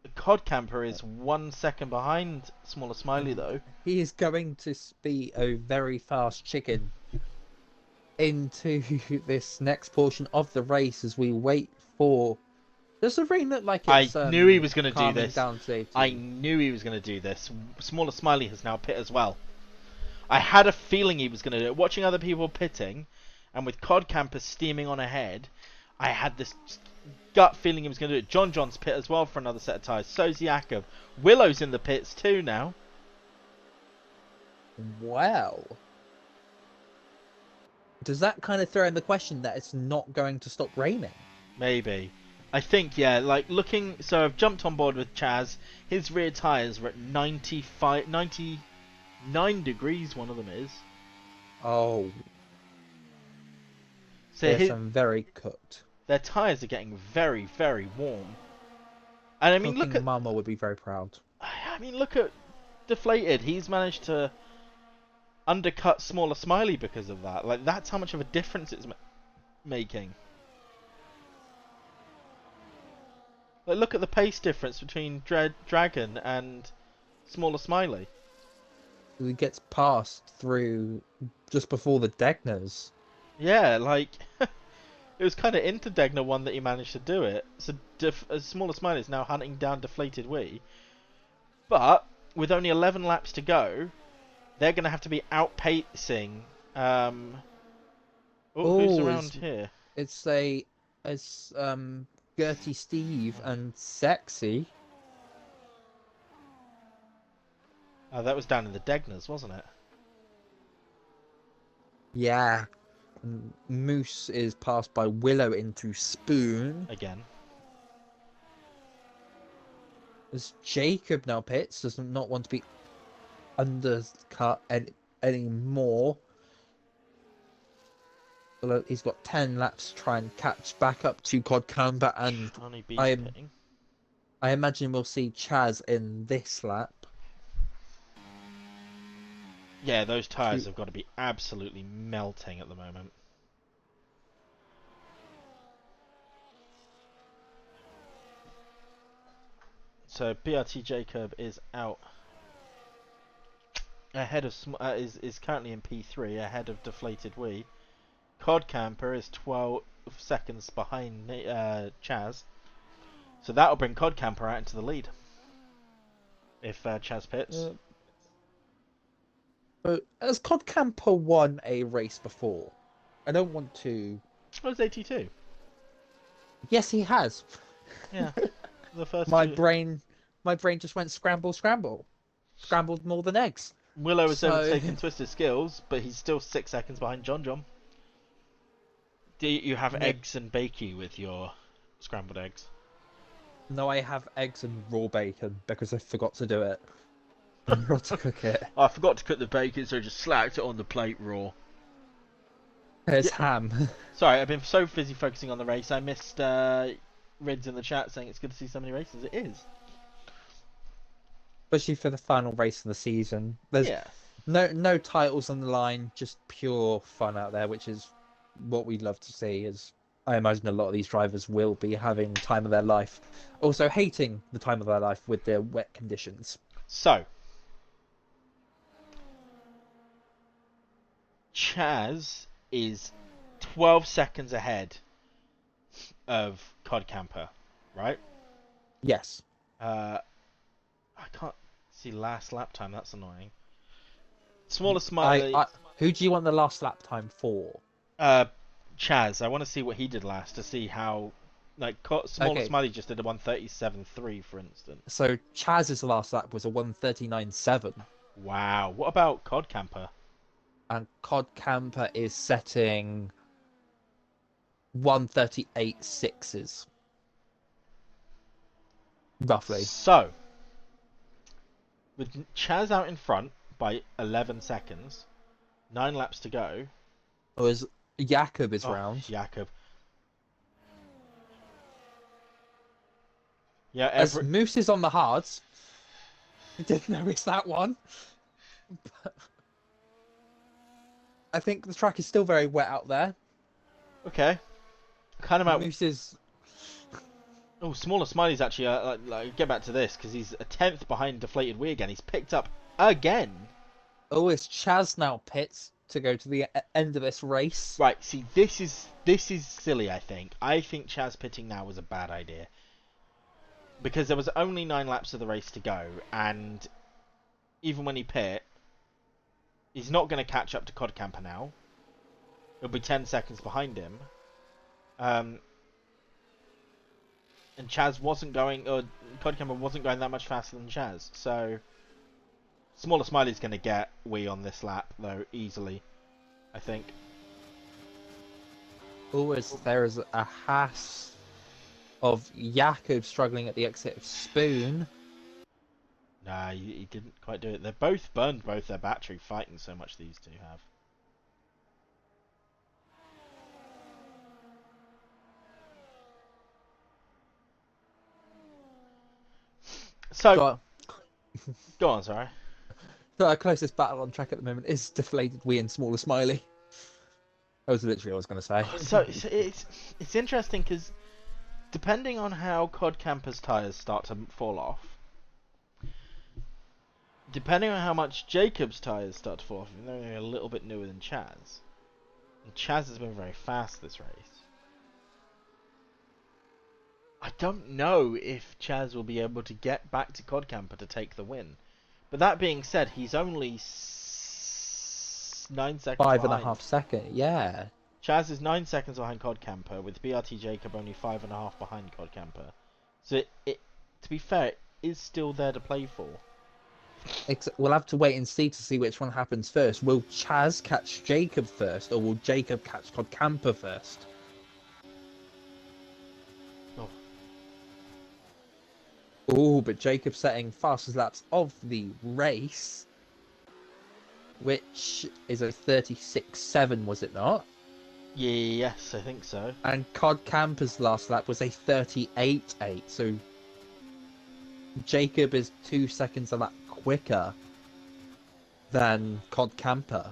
The Codcamper is 1 second behind Smaller Smiley though. He is going to be a very fast chicken into this next portion of the race as we wait for... Does the rain look like it's I knew he was going to do this. Down I knew he was going to do this. Smaller Smiley has now pit as well. I had a feeling he was going to do it. Watching other people pitting, and with Codcamper steaming on ahead, I had this gut feeling he was going to do it. JohnJohn's pit as well for another set of tyres. So's Jakob. Willow's in the pits too now. Wow. Does that kind of throw in the question that it's not going to stop raining? Maybe. I think, yeah, like looking... So I've jumped on board with Chaz. His rear tyres were at 99 degrees, one of them is. Oh. So yes, I'm very cooked. Their tyres are getting very, very warm. And I mean, look at... Mama would be very proud. I mean, look at Deflated. He's managed to undercut Smaller Smiley because of that. Like, that's how much of a difference it's making. Like, look at the pace difference between Dragon and Smaller Smiley. He gets passed through just before the Degners. Yeah, like... It was kind of into Degner one that he managed to do it. So Smaller Smiley is now hunting down Deflated Wee. But, with only 11 laps to go, they're going to have to be outpacing... who's around here? It's Gertie Steve and Sexy. Oh, that was down in the Degners, wasn't it? Yeah. Moose is passed by Willow into Spoon. Again. As Jacob now pits, does not want to be undercut anymore. Although he's got 10 laps to try and catch back up to Codcamper, and Johnny B's I pitting. I imagine we'll see Chaz in this lap. Yeah, those tyres have got to be absolutely melting at the moment. So BRT Jacob is out ahead of is currently in P3 ahead of Deflated Wee. Codcamper is 12 seconds behind Chaz. So that'll bring Codcamper out into the lead if Chaz pits. Has Codcamper won a race before? I don't want to. Oh, it's 82. Yes, he has. Yeah, the first. my brain just went scramble, scramble, scrambled more than eggs. Willow is overtaking Twisted Skills, but he's still 6 seconds behind JohnJohn. Do you have eggs and bakey with your scrambled eggs? No, I have eggs and raw bacon because I forgot to do it. I forgot to cook it. I forgot to cook the bacon, so I just slacked it on the plate raw. There's ham. Sorry, I've been so busy focusing on the race, I missed Rids in the chat saying it's good to see so many races. It is. Especially for the final race of the season. There's no titles on the line, just pure fun out there, which is what we'd love to see. As I imagine a lot of these drivers will be having the time of their life. Also hating the time of their life with the wet conditions. So, Chaz is 12 seconds ahead of Codcamper, right? Yes. I can't see last lap time, that's annoying. Smaller Smiley. Who do you want the last lap time for? Chaz. I want to see what he did last to see how. Like, Smaller Smiley just did a 1:37.3, for instance. So Chaz's last lap was a 1:39.7. Wow. What about Codcamper? And Codcamper is setting 1:38.6s. Roughly. So, with Chaz out in front by 11 seconds, 9 laps to go. Or as Jakob is round. Jakob. Yeah, as Moose is on the hards. I didn't notice that one. But I think the track is still very wet out there. Okay. Kind of out. Moose is. Oh, Smaller Smiley's actually get back to this because he's a 10th behind Deflated Wee again. He's picked up again. Oh, it's Chaz now pits to go to the end of this race. Right. See, this is silly. I think Chaz pitting now was a bad idea because there was only 9 laps of the race to go, and even when he pit, he's not going to catch up to Codcamper now. He'll be 10 seconds behind him. And Chaz wasn't going, or Codcamper wasn't going that much faster than Chaz. So, Smaller Smiley's going to get Wee on this lap, though, easily, I think. Always there is a Haas of Jakob struggling at the exit of Spoon. Nah, he didn't quite do it. They both burned both their battery fighting so much these two have. So, go on, sorry. So our closest battle on track at the moment is Deflated Wee and Smaller Smiley. That was literally what I was going to say. So it's interesting because depending on how Codcamper's tyres start to fall off, depending on how much Jacob's tyres start to fall off, they're only a little bit newer than Chaz. And Chaz has been very fast this race. I don't know if Chaz will be able to get back to Codcamper to take the win. But that being said, he's only 9 seconds behind. 5.5 seconds, yeah. Chaz is 9 seconds behind Codcamper, with BRT Jacob only 5.5 behind Codcamper. So, to be fair, it is still there to play for We'll have to wait and see to see which one happens first. Will Chaz catch Jacob first, or will Jacob catch Codcamper first? Oh. Oh, but Jacob setting fastest laps of the race, which is a 36.7, was it not? Yes, I think so. And Codcamper's last lap was a 38.8, so Jacob is 2 seconds a lap quicker than Codcamper.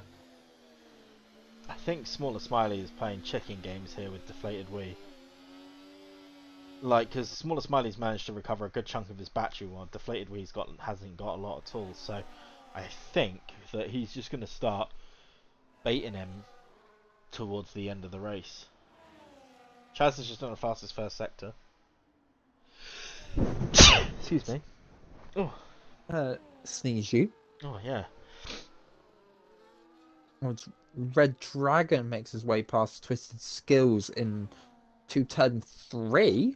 I think Smaller Smiley is playing chicken games here with Deflated Wii. Like, because Smaller Smiley's managed to recover a good chunk of his battery while Deflated Wee's hasn't got a lot at all. So I think that he's just going to start baiting him towards the end of the race. Chaz has just done the fastest first sector. Excuse me. Oh. Sneeze you. Oh, yeah. Red Dragon makes his way past Twisted Skills in turn 3.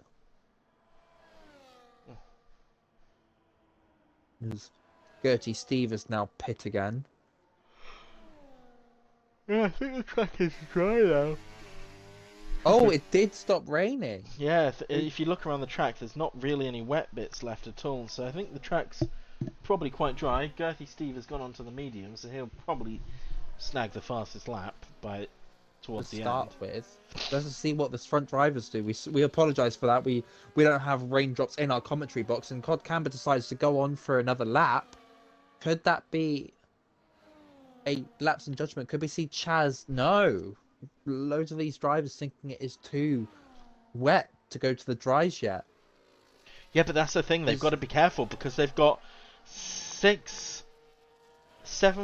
Gertie Steve is now pit again. Yeah, I think the track is dry now. Oh, it did stop raining. Yeah, if you look around the track, there's not really any wet bits left at all. So I think the track's probably quite dry. Girthy Steve has gone onto the medium, so he'll probably snag the fastest lap towards the end. Let's see what the front drivers do. We apologise for that. We don't have raindrops in our commentary box, and Codcamper decides to go on for another lap. Could that be a lapse in judgment? Could we see Chaz? No. Loads of these drivers thinking it is too wet to go to the dries yet. Yeah, but that's the thing. They've got to be careful because they've got 7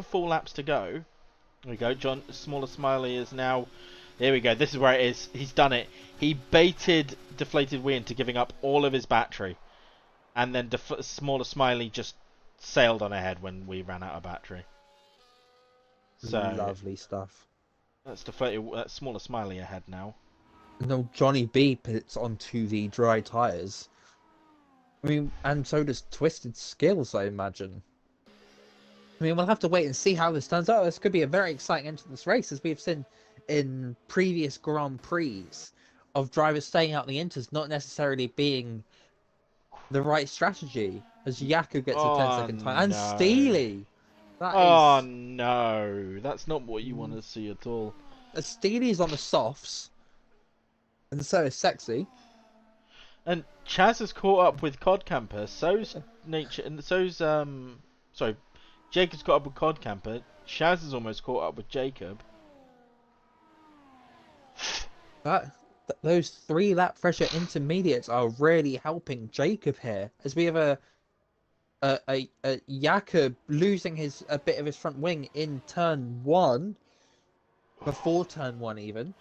full laps to go. There we go. John Smaller Smiley is now. Here we go. This is where it is. He's done it. He baited Deflated Wee into giving up all of his battery, and then Smaller Smiley just sailed on ahead when we ran out of battery. So lovely stuff. That's Smaller Smiley ahead now. No, Johnny B pits onto the dry tyres. I mean, and so does Twisted Skills, I imagine. I mean, we'll have to wait and see how this turns out. This could be a very exciting end to this race, as we've seen in previous Grand Prix of drivers staying out the inters not necessarily being the right strategy, as Yaku gets a 10-second time. And Steely! No, that's not what you want to see at all. Steely's on the softs, and so is Sexy. And Chaz has caught up with Codcamper, so's Nature, and so's, sorry, Jacob's caught up with Codcamper, Chaz has almost caught up with Jacob. Those 3-lap pressure intermediates are really helping Jacob here, as we have a Jakob losing a bit of his front wing in turn 1, before turn 1 even,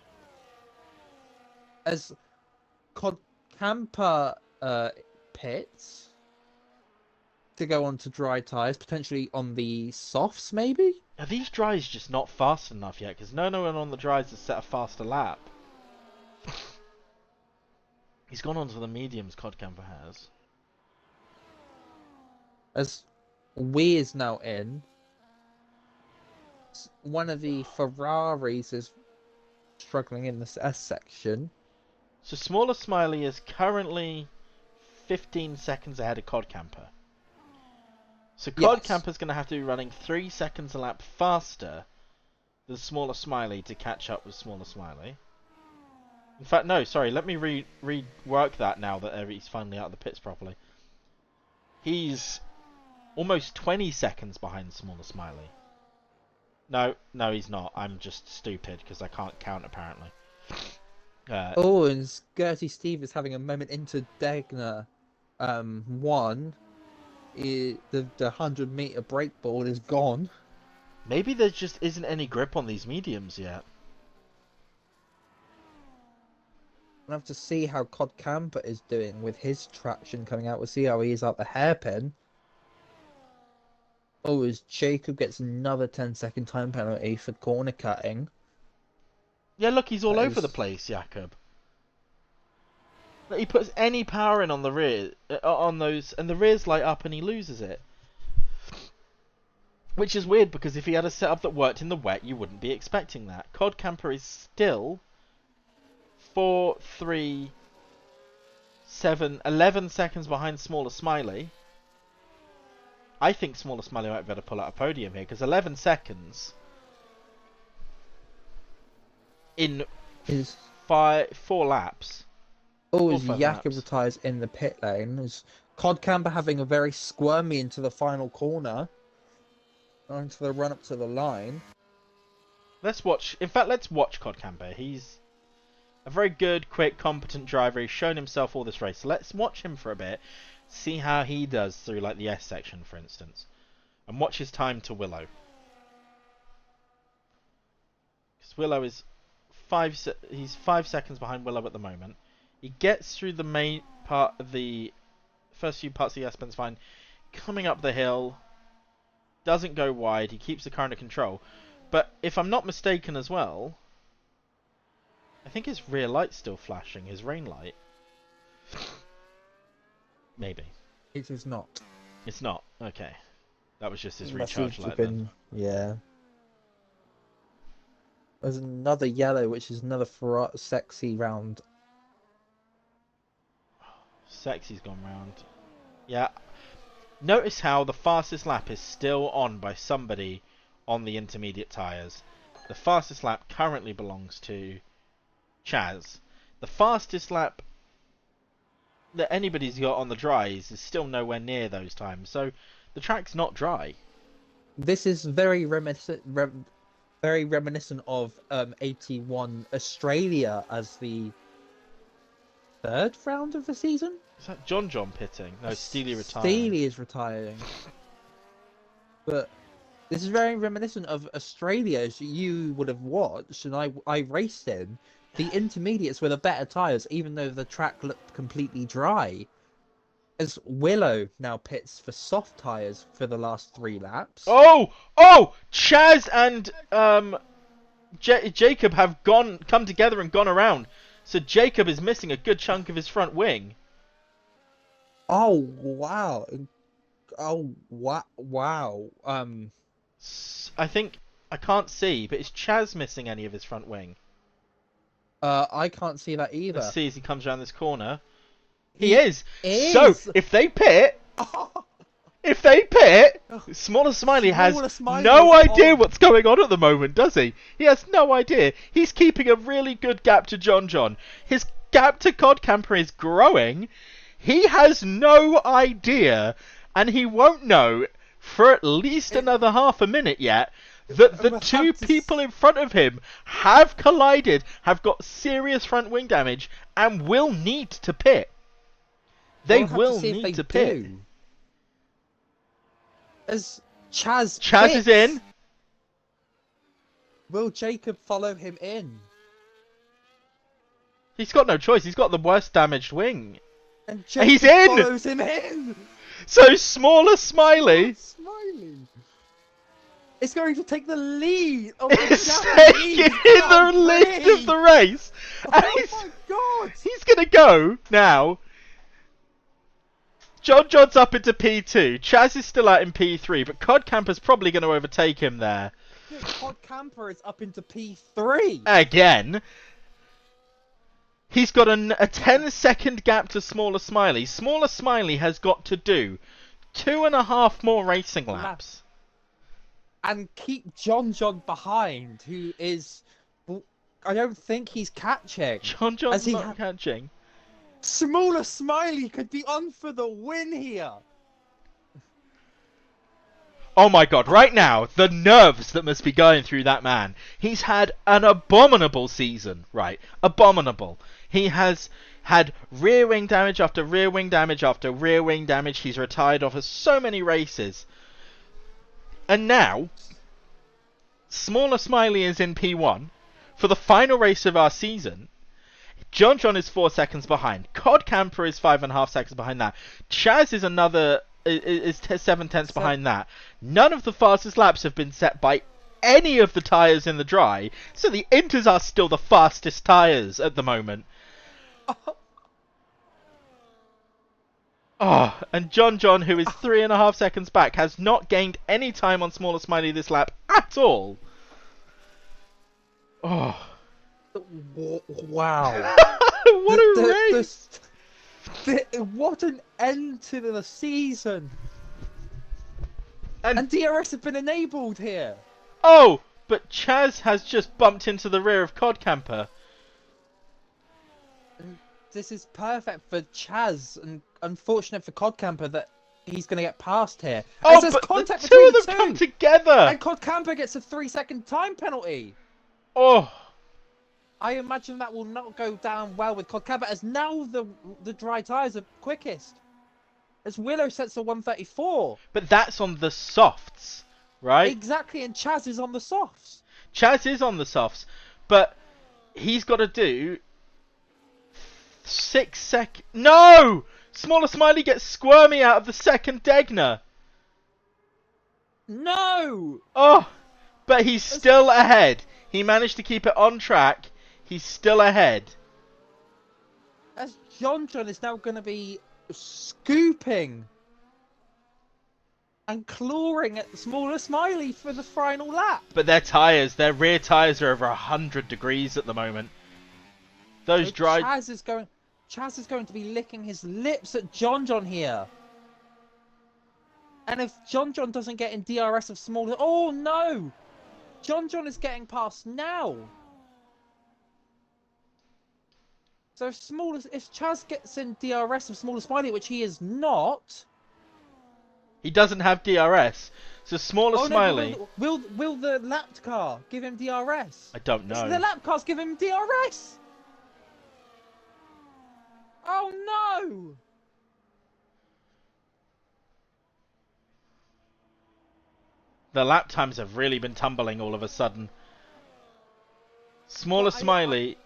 as Codcamper pits to go on to dry tyres, potentially on the softs maybe? Are these dries just not fast enough yet? Because no one on the dries has set a faster lap. He's gone on to the mediums, Codcamper has. As Wee is now in, one of the Ferraris is struggling in this S section. So Smaller Smiley is currently 15 seconds ahead of Codcamper. So Codcamper's going to have to be running 3 seconds a lap faster than Smaller Smiley to catch up with Smaller Smiley. In fact, no, sorry, let me rework that now that he's finally out of the pits properly. He's almost 20 seconds behind Smaller Smiley. No, he's not. I'm just stupid because I can't count apparently. And Gertie Steve is having a moment into Degner. 1. The 100-meter brake board is gone. Maybe there just isn't any grip on these mediums yet. We'll have to see how Codcamper is doing with his traction coming out. We'll see how he is at the hairpin. Oh, as Jacob gets another 10-second time penalty for corner cutting. Yeah, look, he's all over the place, Jakob. He puts any power in on the rear, on those, and the rears light up and he loses it. Which is weird, because if he had a setup that worked in the wet, you wouldn't be expecting that. Codcamper is still 4, 3, 7, 11 seconds behind Smaller Smiley. I think Smaller Smiley might be able to pull out a podium here, because 11 seconds in 4 laps. Oh, is yak of the tyres in the pit lane. Is Codcamper having a very squirmy into the final corner. Into the run up to the line. Let's watch. In fact, let's watch Codcamper. He's a very good, quick, competent driver. He's shown himself all this race. So let's watch him for a bit. See how he does through, like, the S section, for instance. And watch his time to Willow. Because Willow is he's 5 seconds behind Willow at the moment. He gets through the main part of the first few parts of the S-bend's fine. Coming up the hill, doesn't go wide. He keeps the car under control. But if I'm not mistaken as well, I think his rear light's still flashing. His rain light. Maybe. It is not. It's not. Okay. That was just his recharge light then. Yeah. There's another yellow, which is another sexy round. Sexy's gone round. Yeah. Notice how the fastest lap is still on by somebody on the intermediate tyres. The fastest lap currently belongs to Chaz. The fastest lap that anybody's got on the dries is still nowhere near those times. So the track's not dry. This is very reminiscent of 81 Australia as the 3rd round of the season. Is that JohnJohn pitting? No, Steely retiring. Steely is retiring. But this is very reminiscent of Australia, as you would have watched, and I raced in. The intermediates were the better tyres, even though the track looked completely dry. As Willow now pits for soft tyres for the last 3 laps. Oh! Chaz and Jacob have come together and gone around. So Jacob is missing a good chunk of his front wing. Oh, wow. Oh, wow. I think, I can't see, but is Chaz missing any of his front wing? I can't see that either. Let's see as he comes around this corner. He is. So, if they pit, Smaller Smiley has no idea what's going on at the moment, does he? He has no idea. He's keeping a really good gap to JohnJohn. His gap to Codcamper is growing. He has no idea, and he won't know for at least another half a minute yet, that the 2 people in front of him have collided, have got serious front wing damage, and will need to pit. They will need to pit. As Chaz is in. Will Jacob follow him in? He's got no choice. He's got the worst damaged wing. And Jacob he's in! Follows him in! So Smaller Smiley is going to take the lead of the lead of the race. Oh my god! He's going to go now. JohnJohn's up into P2. Chaz is still out in P3, but Codcamper's probably going to overtake him there. Yeah, Codcamper is up into P3. Again. He's got a 10-second gap to Smaller Smiley. Smaller Smiley has got to do 2.5 more racing laps. And keep JohnJohn behind, who is... I don't think he's catching. JohnJohn's not catching. Smaller Smiley could be on for the win here. Oh my god, right now, the nerves that must be going through that man. He's had an abominable season, right? Abominable. He has had rear wing damage after rear wing damage after rear wing damage. He's retired off of so many races. And now, Smaller Smiley is in P1 for the final race of our season. JohnJohn is 4 seconds behind. Codcamper is 5.5 seconds behind that. Chaz is another... is 7/10 behind that. None of the fastest laps have been set by any of the tyres in the dry, so the Inters are still the fastest tyres at the moment. Oh, and JohnJohn, who is 3.5 seconds back, has not gained any time on Smaller Smiley this lap at all. Oh. Wow. What a race! What an end to the season. And DRS have been enabled here. Oh, but Chaz has just bumped into the rear of Codcamper. This is perfect for Chaz, and unfortunate for Codcamper that he's going to get past here. Oh, but the two of them come together! And Codcamper gets a 3-second time penalty. Oh. I imagine that will not go down well with Codcamper, as now the dry tyres are quickest. As Willow sets a 134. But that's on the softs, right? Exactly, and Chaz is on the softs. Chaz is on the softs, but he's got to do 6 seconds. No! Smaller Smiley gets squirmy out of the second Degner. No! Oh, but he's still ahead. He managed to keep it on track. He's still ahead. As JohnJohn is now going to be scooping and clawing at the Smaller Smiley for the final lap. But their rear tyres are over 100 degrees at the moment. Those dry... Chaz is going to be licking his lips at JohnJohn here. And if JohnJohn doesn't get in DRS of Smaller... Oh, no! JohnJohn is getting past now. So if Chaz gets in DRS of Smaller Smiley, which he is not... He doesn't have DRS. So Smaller Smiley... No, will the lapped car give him DRS? I don't know. The lapped cars give him DRS! Oh no! The lap times have really been tumbling all of a sudden. Smaller Smiley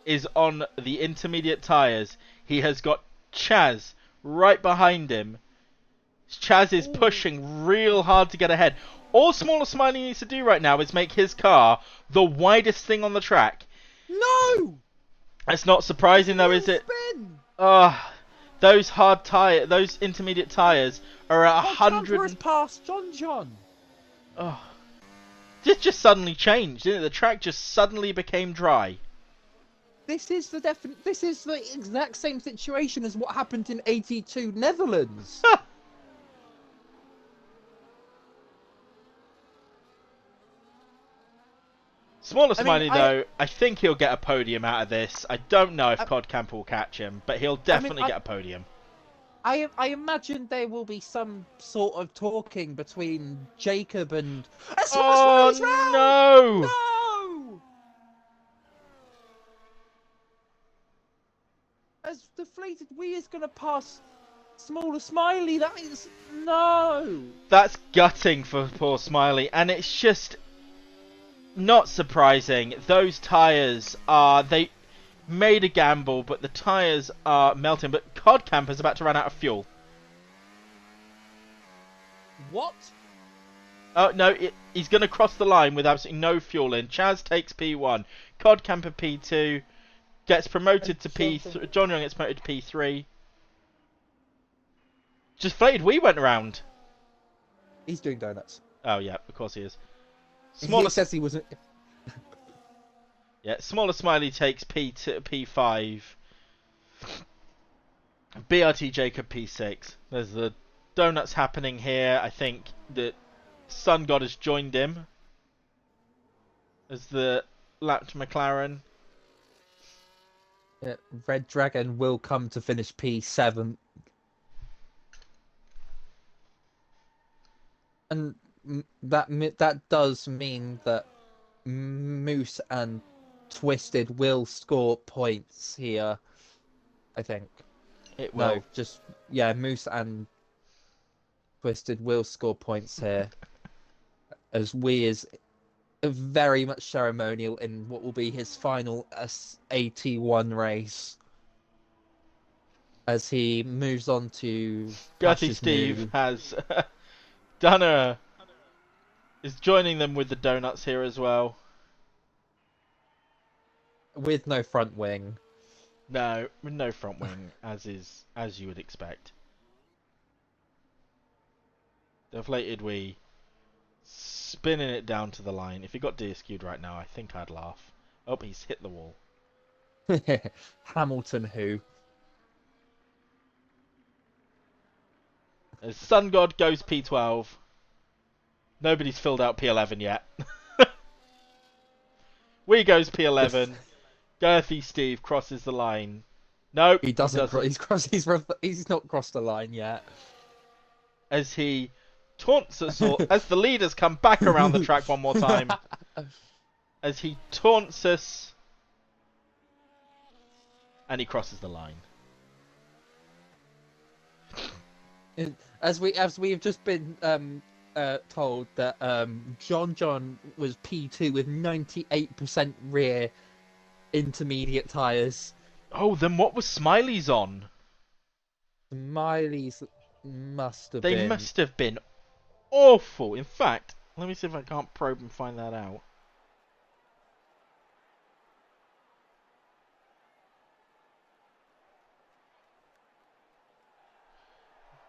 is on the intermediate tyres. He has got Chaz right behind him. Chaz is pushing real hard to get ahead. All Smaller Smiley needs to do right now is make his car the widest thing on the track. No! It's not surprising though, is it? Those intermediate tyres are at 100. Has passed JohnJohn. Oh, this just suddenly changed, didn't it? The track just suddenly became dry. This is the exact same situation as what happened in '82 Netherlands. Smaller Smiley, though, I think he'll get a podium out of this. I don't know if Codcamper will catch him, but he'll definitely get a podium. I imagine there will be some sort of talking between Jacob and... Oh, no! No! As Deflated Wee is going to pass Smaller Smiley, that is... No! That's gutting for poor Smiley, and it's just... not surprising. Those tyres are... They made a gamble, but the tyres are melting. But Codcamper's about to run out of fuel. What? Oh, no, he's going to cross the line with absolutely no fuel in. Chaz takes P1. Codcamper P2. Gets promoted to P3. JohnJohn gets promoted to P3. Just Flated Wee went around. He's doing donuts. Oh, yeah, of course he is. He says he wasn't... Yeah, Smaller Smiley takes P5. BRT Jacob P6. There's the donuts happening here. I think that Sun God has joined him as the lapped McLaren. Yeah, Red Dragon will come to finish P7. And that does mean that Moose and Twisted will score points here, I think. It will. No, Moose and Twisted will score points here. As Wee is very much ceremonial in what will be his final AT1 race. As he moves on to... Gutty Steve has done is joining them with the donuts here as well. With no front wing. No, with no front wing, as you would expect. Deflated wee. Spinning it down to the line. If he got DSQ'd right now, I think I'd laugh. Oh, he's hit the wall. Hamilton who? As Sun God goes P12. Nobody's filled out P11 yet. Wee goes P11. Girthy Steve crosses the line. Nope, he doesn't. He's not crossed the line yet. As he taunts us all, as the leaders come back around the track one more time. As he taunts us, and he crosses the line. As we've just been told that JohnJohn was P2 with 98% rear intermediate tyres. Oh, then what was Smiley's on? Smiley's must have They must have been awful. In fact, let me see if I can't probe and find that out.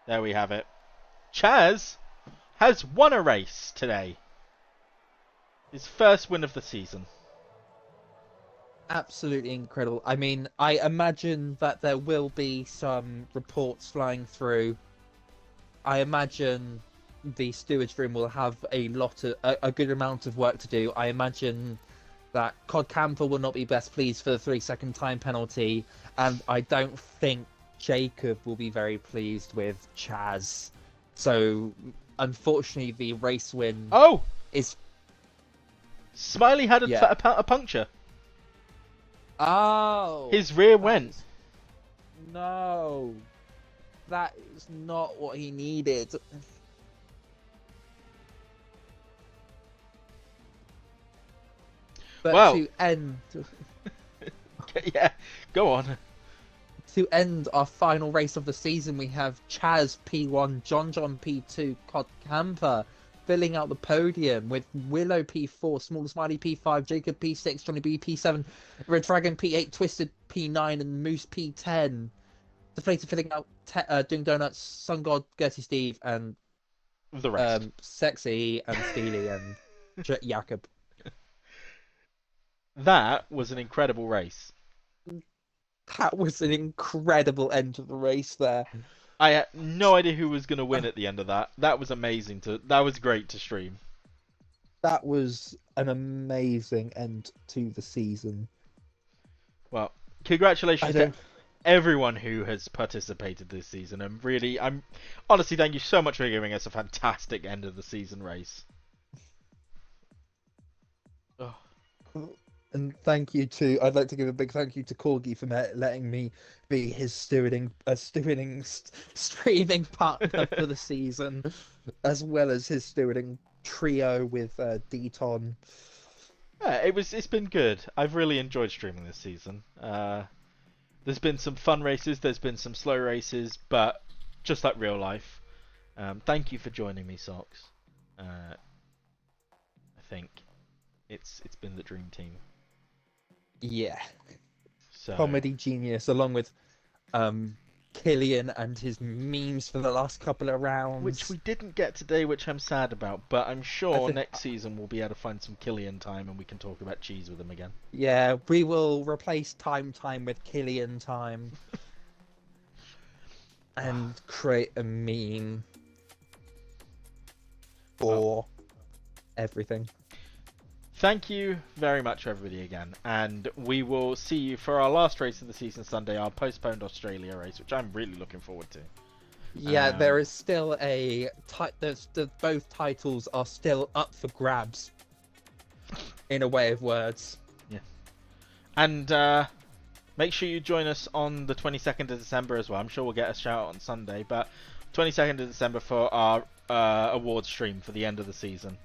There we have it. Chaz has won a race today. His first win of the season. Absolutely incredible. I mean, I imagine that there will be some reports flying through. I imagine the stewards room will have a good amount of work to do. I imagine that Codcamper will not be best pleased for the 3-second time penalty, and I don't think Jacob will be very pleased with Chaz. So, unfortunately, the race win is... Smiley had a puncture. Oh! His rear went. No. That is not what he needed. But well, to end... yeah, go on. To end our final race of the season, we have Chaz P1, JohnJohn P2, Codcamper filling out the podium with Willow P4, Small Smiley P5, Jacob P6, Johnny B P7, Red Dragon P8, Twisted P9, and Moose P10. Deflated filling out Doing Donuts, Sun God, Gertie Steve, and the rest. Sexy and Steely and Jakob. That was an incredible race. That was an incredible end to the race there. I had no idea who was going to win at the end of that. That was amazing. That was great to stream. That was an amazing end to the season. Well, congratulations to everyone who has participated this season. I'm honestly, thank you so much for giving us a fantastic end of the season race. Oh. And I'd like to give a big thank you to Corgi for letting me be his streaming partner for the season, as well as his stewarding trio with Deton. Yeah, it's been good. I've really enjoyed streaming this season. There's been some fun races, there's been some slow races, but just like real life. Thank you for joining me, Socks. I think it's been the dream team. Yeah. So... Comedy genius, along with Killian and his memes for the last couple of rounds. Which we didn't get today, which I'm sad about, but I'm sure next season we'll be able to find some Killian time and we can talk about cheese with him again. Yeah, we will replace time with Killian time. And create a meme for everything. Thank you very much, everybody, again. And we will see you for our last race of the season Sunday, our postponed Australia race, which I'm really looking forward to. Yeah, there is still both titles are still up for grabs, in a way of words. Yeah. And make sure you join us on the 22nd of December as well. I'm sure we'll get a shout out on Sunday, but 22nd of December for our awards stream for the end of the season.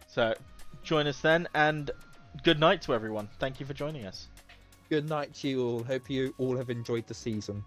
So, join us then, and good night to everyone. Thank you for joining us. Good night to you all. Hope you all have enjoyed the season.